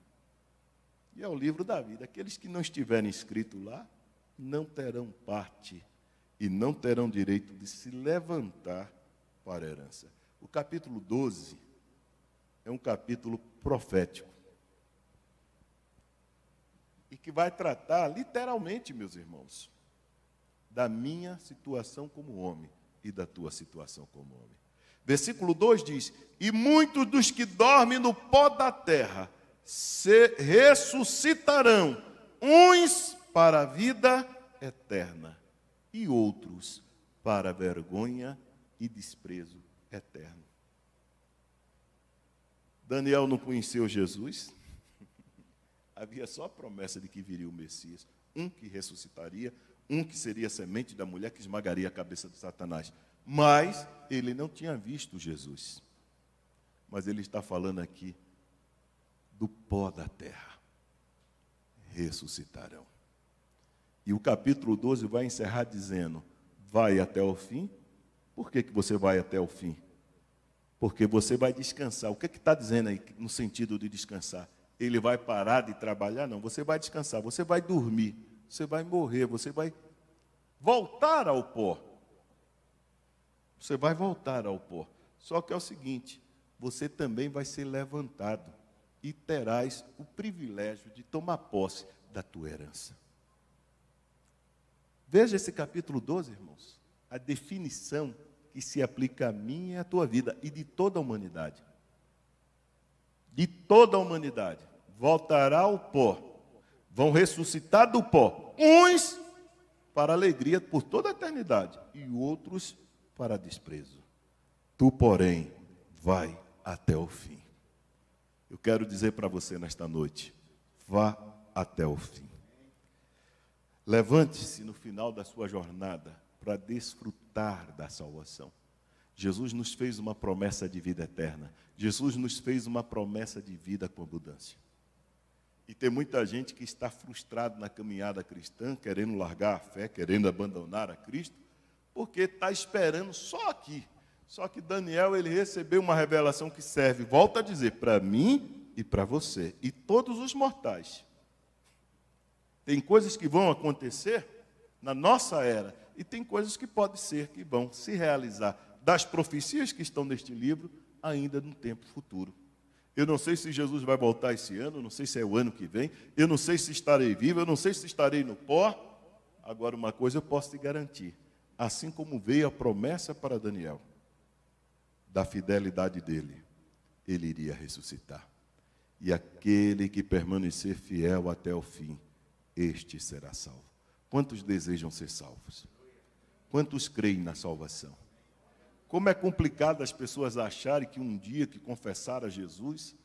E é o livro da vida. Aqueles que não estiverem inscritos lá, não terão parte e não terão direito de se levantar para a herança. O capítulo 12 é um capítulo profético. E que vai tratar, literalmente, meus irmãos, da minha situação como homem e da tua situação como homem. Versículo 2 diz: e muitos dos que dormem no pó da terra se ressuscitarão, uns para a vida eterna e outros para a vergonha e desprezo eterno. Daniel não conheceu Jesus. Havia só a promessa de que viria o Messias, um que ressuscitaria, um que seria semente da mulher que esmagaria a cabeça de Satanás. Mas ele não tinha visto Jesus. Mas ele está falando aqui do pó da terra. Ressuscitarão. E o capítulo 12 vai encerrar dizendo: vai até o fim. Por que você vai até o fim? Porque você vai descansar. O que está dizendo aí no sentido de descansar? Ele vai parar de trabalhar? Não, você vai descansar, você vai dormir, você vai morrer, você vai voltar ao pó. Você vai voltar ao pó. Só que é o seguinte, você também vai ser levantado e terás o privilégio de tomar posse da tua herança. Veja esse capítulo 12, irmãos, a definição que se aplica a mim e à tua vida e de toda a humanidade. De toda a humanidade. Voltará ao pó. Vão ressuscitar do pó. Uns para alegria por toda a eternidade e outros para desprezo. Tu, porém, vai até o fim. Eu quero dizer para você nesta noite, vá até o fim. Levante-se no final da sua jornada para desfrutar da salvação. Jesus nos fez uma promessa de vida eterna. Jesus nos fez uma promessa de vida com abundância. E tem muita gente que está frustrado na caminhada cristã, querendo largar a fé, querendo abandonar a Cristo, porque está esperando só aqui. Só que Daniel, ele recebeu uma revelação que serve, volta a dizer, para mim e para você, e todos os mortais. Tem coisas que vão acontecer na nossa era, e tem coisas que pode ser que vão se realizar das profecias que estão neste livro, ainda no tempo futuro. Eu não sei se Jesus vai voltar esse ano, eu não sei se é o ano que vem, eu não sei se estarei vivo, eu não sei se estarei no pó. Agora, uma coisa eu posso te garantir, assim como veio a promessa para Daniel, da fidelidade dele, ele iria ressuscitar. E aquele que permanecer fiel até o fim, este será salvo. Quantos desejam ser salvos? Quantos creem na salvação? Como é complicado as pessoas acharem que um dia que confessar a Jesus,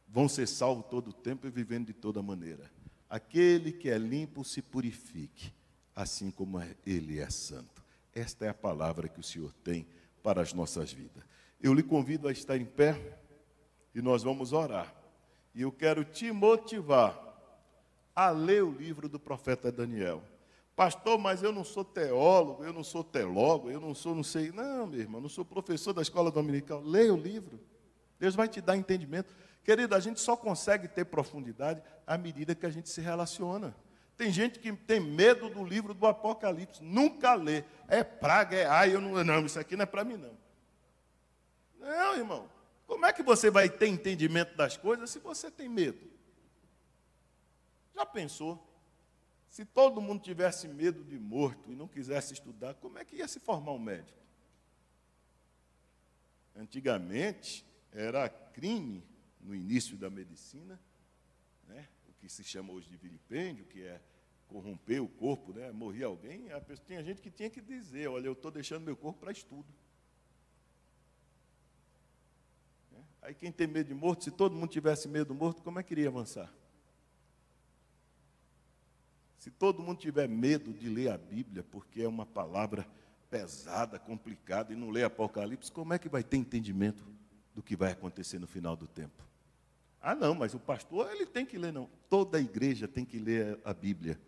vão ser salvos todo o tempo e vivendo de toda maneira. Aquele que é limpo se purifique, assim como ele é santo. Esta é a palavra que o Senhor tem para as nossas vidas. Eu lhe convido a estar em pé e nós vamos orar. E eu quero te motivar a ler o livro do profeta Daniel. Pastor, mas eu não sou teólogo, eu não sou teólogo, eu não sou não sei. Não, meu irmão, não sou professor da escola dominical. Leia o livro. Deus vai te dar entendimento. Querido, a gente só consegue ter profundidade à medida que a gente se relaciona. Tem gente que tem medo do livro do Apocalipse, nunca lê. É praga, eu não, isso aqui não é para mim, não. Não, irmão. Como é que você vai ter entendimento das coisas se você tem medo? Já pensou? Se todo mundo tivesse medo de morto e não quisesse estudar, como é que ia se formar um médico? Antigamente, era crime, no início da medicina, né? O que se chama hoje de vilipêndio, que é corromper o corpo, né? Morria alguém, tinha gente que tinha que dizer, olha, eu estou deixando meu corpo para estudo. Aí quem tem medo de morto, se todo mundo tivesse medo do morto, como é que iria avançar? Se todo mundo tiver medo de ler a Bíblia, porque é uma palavra pesada, complicada, e não lê Apocalipse, como é que vai ter entendimento do que vai acontecer no final do tempo? Ah, não, mas o pastor, ele tem que ler, não. Toda a igreja tem que ler a Bíblia,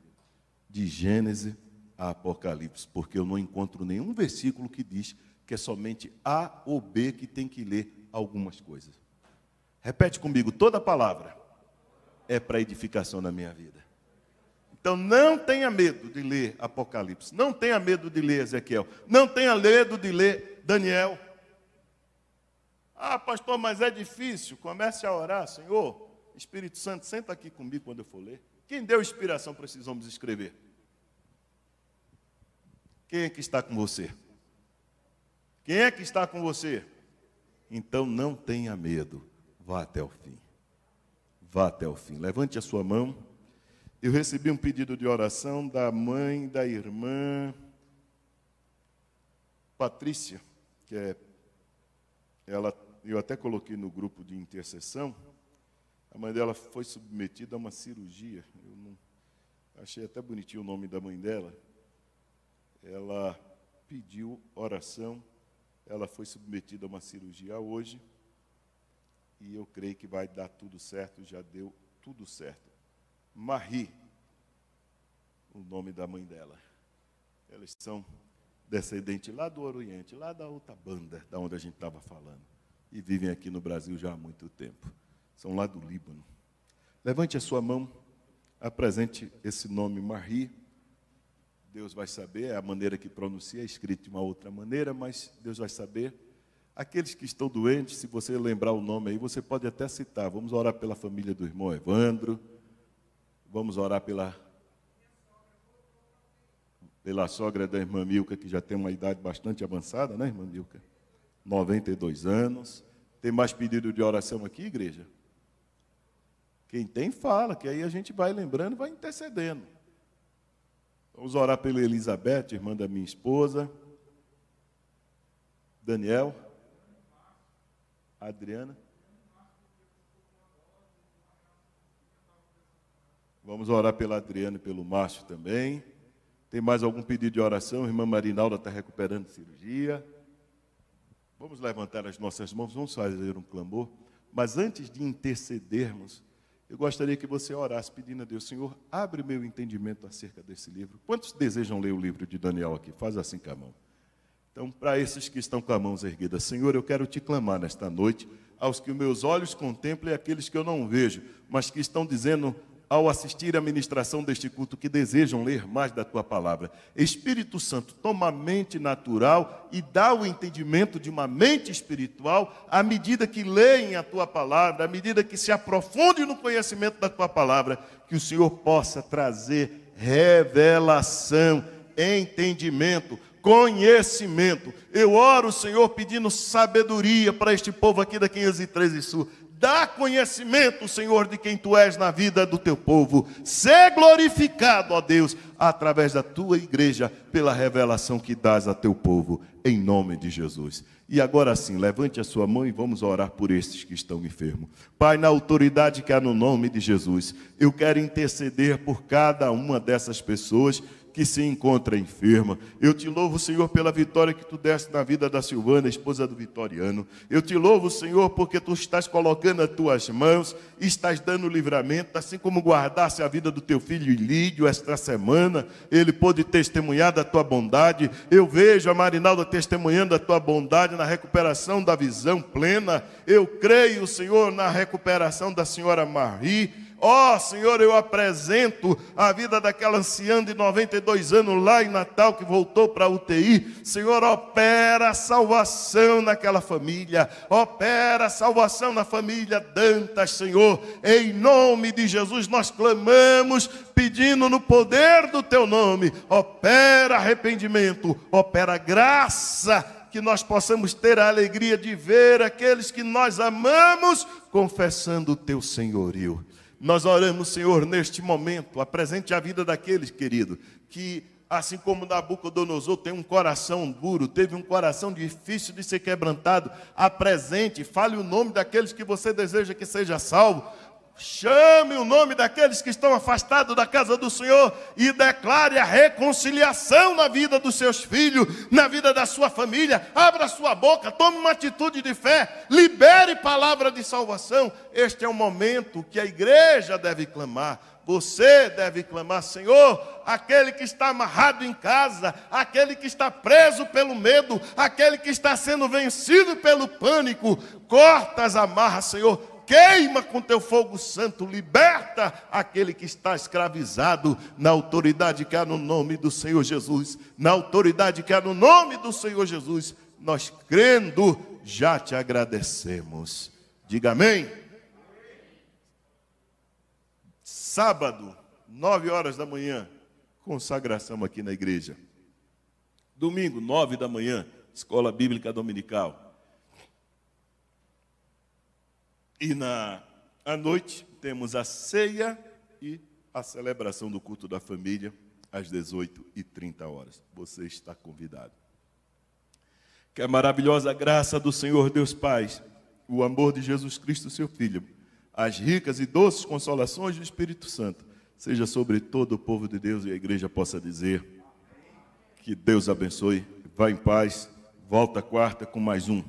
de Gênesis a Apocalipse, porque eu não encontro nenhum versículo que diz que é somente A ou B que tem que ler algumas coisas. Repete comigo, toda palavra é para edificação na minha vida. Então não tenha medo de ler Apocalipse, não tenha medo de ler Ezequiel, não tenha medo de ler Daniel. Ah, pastor, mas é difícil. Comece a orar, Senhor, Espírito Santo, senta aqui comigo quando eu for ler. Quem deu inspiração para esses homens escrever? Quem é que está com você? Quem é que está com você? Então não tenha medo, vá até o fim. Vá até o fim. Levante a sua mão. Eu recebi um pedido de oração da mãe da irmã Patrícia, que é ela, eu até coloquei no grupo de intercessão. A mãe dela foi submetida a uma cirurgia. Eu não, achei até bonitinho o nome da mãe dela. Ela pediu oração. Ela foi submetida a uma cirurgia hoje. E eu creio que vai dar tudo certo. Já deu tudo certo. Marie, o nome da mãe dela. Eles são descendentes lá do Oriente, lá da outra banda, da onde a gente estava falando. E vivem aqui no Brasil já há muito tempo. São lá do Líbano. Levante a sua mão, apresente esse nome Marie. Deus vai saber, é a maneira que pronuncia, é escrito de uma outra maneira, mas Deus vai saber. Aqueles que estão doentes, se você lembrar o nome aí, você pode até citar. Vamos orar pela família do irmão Evandro. Vamos orar pela sogra da irmã Milka, que já tem uma idade bastante avançada, né, irmã Milka? 92 anos. Tem mais pedido de oração aqui, igreja? Quem tem, fala, que aí a gente vai lembrando, vai intercedendo. Vamos orar pela Elizabeth, irmã da minha esposa. Daniel. Adriana. Vamos orar pela Adriana e pelo Márcio também. Tem mais algum pedido de oração? A irmã Marinalda está recuperando de cirurgia. Vamos levantar as nossas mãos, vamos fazer um clamor. Mas antes de intercedermos, eu gostaria que você orasse pedindo a Deus, Senhor, abre meu entendimento acerca desse livro. Quantos desejam ler o livro de Daniel aqui? Faz assim com a mão. Então, para esses que estão com a mão erguida, Senhor, eu quero te clamar nesta noite, aos que os meus olhos contemplam e aqueles que eu não vejo, mas que estão dizendo, ao assistir à ministração deste culto, que desejam ler mais da tua palavra. Espírito Santo, toma a mente natural e dá o entendimento de uma mente espiritual à medida que leem a tua palavra, à medida que se aprofunde no conhecimento da tua palavra, que o Senhor possa trazer revelação, entendimento, conhecimento. Eu oro, Senhor, pedindo sabedoria para este povo aqui da 513 Sul. Dá conhecimento, Senhor, de quem Tu és na vida do Teu povo. Sê glorificado, ó Deus, através da Tua igreja, pela revelação que dás a Teu povo, em nome de Jesus. E agora sim, levante a sua mão e vamos orar por estes que estão enfermos. Pai, na autoridade que há no nome de Jesus, eu quero interceder por cada uma dessas pessoas que se encontra enferma. Eu te louvo, Senhor, pela vitória que Tu deste na vida da Silvana, esposa do Vitoriano. Eu te louvo, Senhor, porque Tu estás colocando as Tuas mãos, estás dando livramento, assim como guardasse a vida do Teu filho Ilídio esta semana, ele pôde testemunhar da Tua bondade. Eu vejo a Marinalda testemunhando a Tua bondade na recuperação da visão plena. Eu creio, Senhor, na recuperação da senhora Marie. Ó, Senhor, eu apresento a vida daquela anciã de 92 anos lá em Natal, que voltou para a UTI. Senhor, opera a salvação naquela família. Opera a salvação na família Dantas, Senhor. Em nome de Jesus nós clamamos, pedindo no poder do Teu nome. Opera arrependimento, opera graça, que nós possamos ter a alegria de ver aqueles que nós amamos confessando o Teu senhorio. Nós oramos, Senhor, neste momento, apresente a vida daqueles, querido, que, assim como Nabucodonosor tem um coração duro, teve um coração difícil de ser quebrantado, apresente, fale o nome daqueles que você deseja que seja salvo. Chame o nome daqueles que estão afastados da casa do Senhor e declare a reconciliação na vida dos seus filhos, na vida da sua família. Abra sua boca, tome uma atitude de fé, libere palavra de salvação. Este é o momento que a igreja deve clamar. Você deve clamar: Senhor, aquele que está amarrado em casa, aquele que está preso pelo medo, aquele que está sendo vencido pelo pânico, corta as amarras, Senhor, queima com teu fogo santo, liberta aquele que está escravizado, na autoridade que há no nome do Senhor Jesus, na autoridade que há no nome do Senhor Jesus, nós crendo, já te agradecemos. Diga amém. Sábado, 9 horas da manhã, consagração aqui na igreja. Domingo, 9 da manhã, escola bíblica dominical. E à noite, temos a ceia e a celebração do culto da família, às 18h30. Você está convidado. Que a maravilhosa graça do Senhor Deus Pai, o amor de Jesus Cristo, seu Filho, as ricas e doces consolações do Espírito Santo, seja sobre todo o povo de Deus, e a igreja possa dizer: que Deus abençoe, vá em paz, volta quarta com mais um.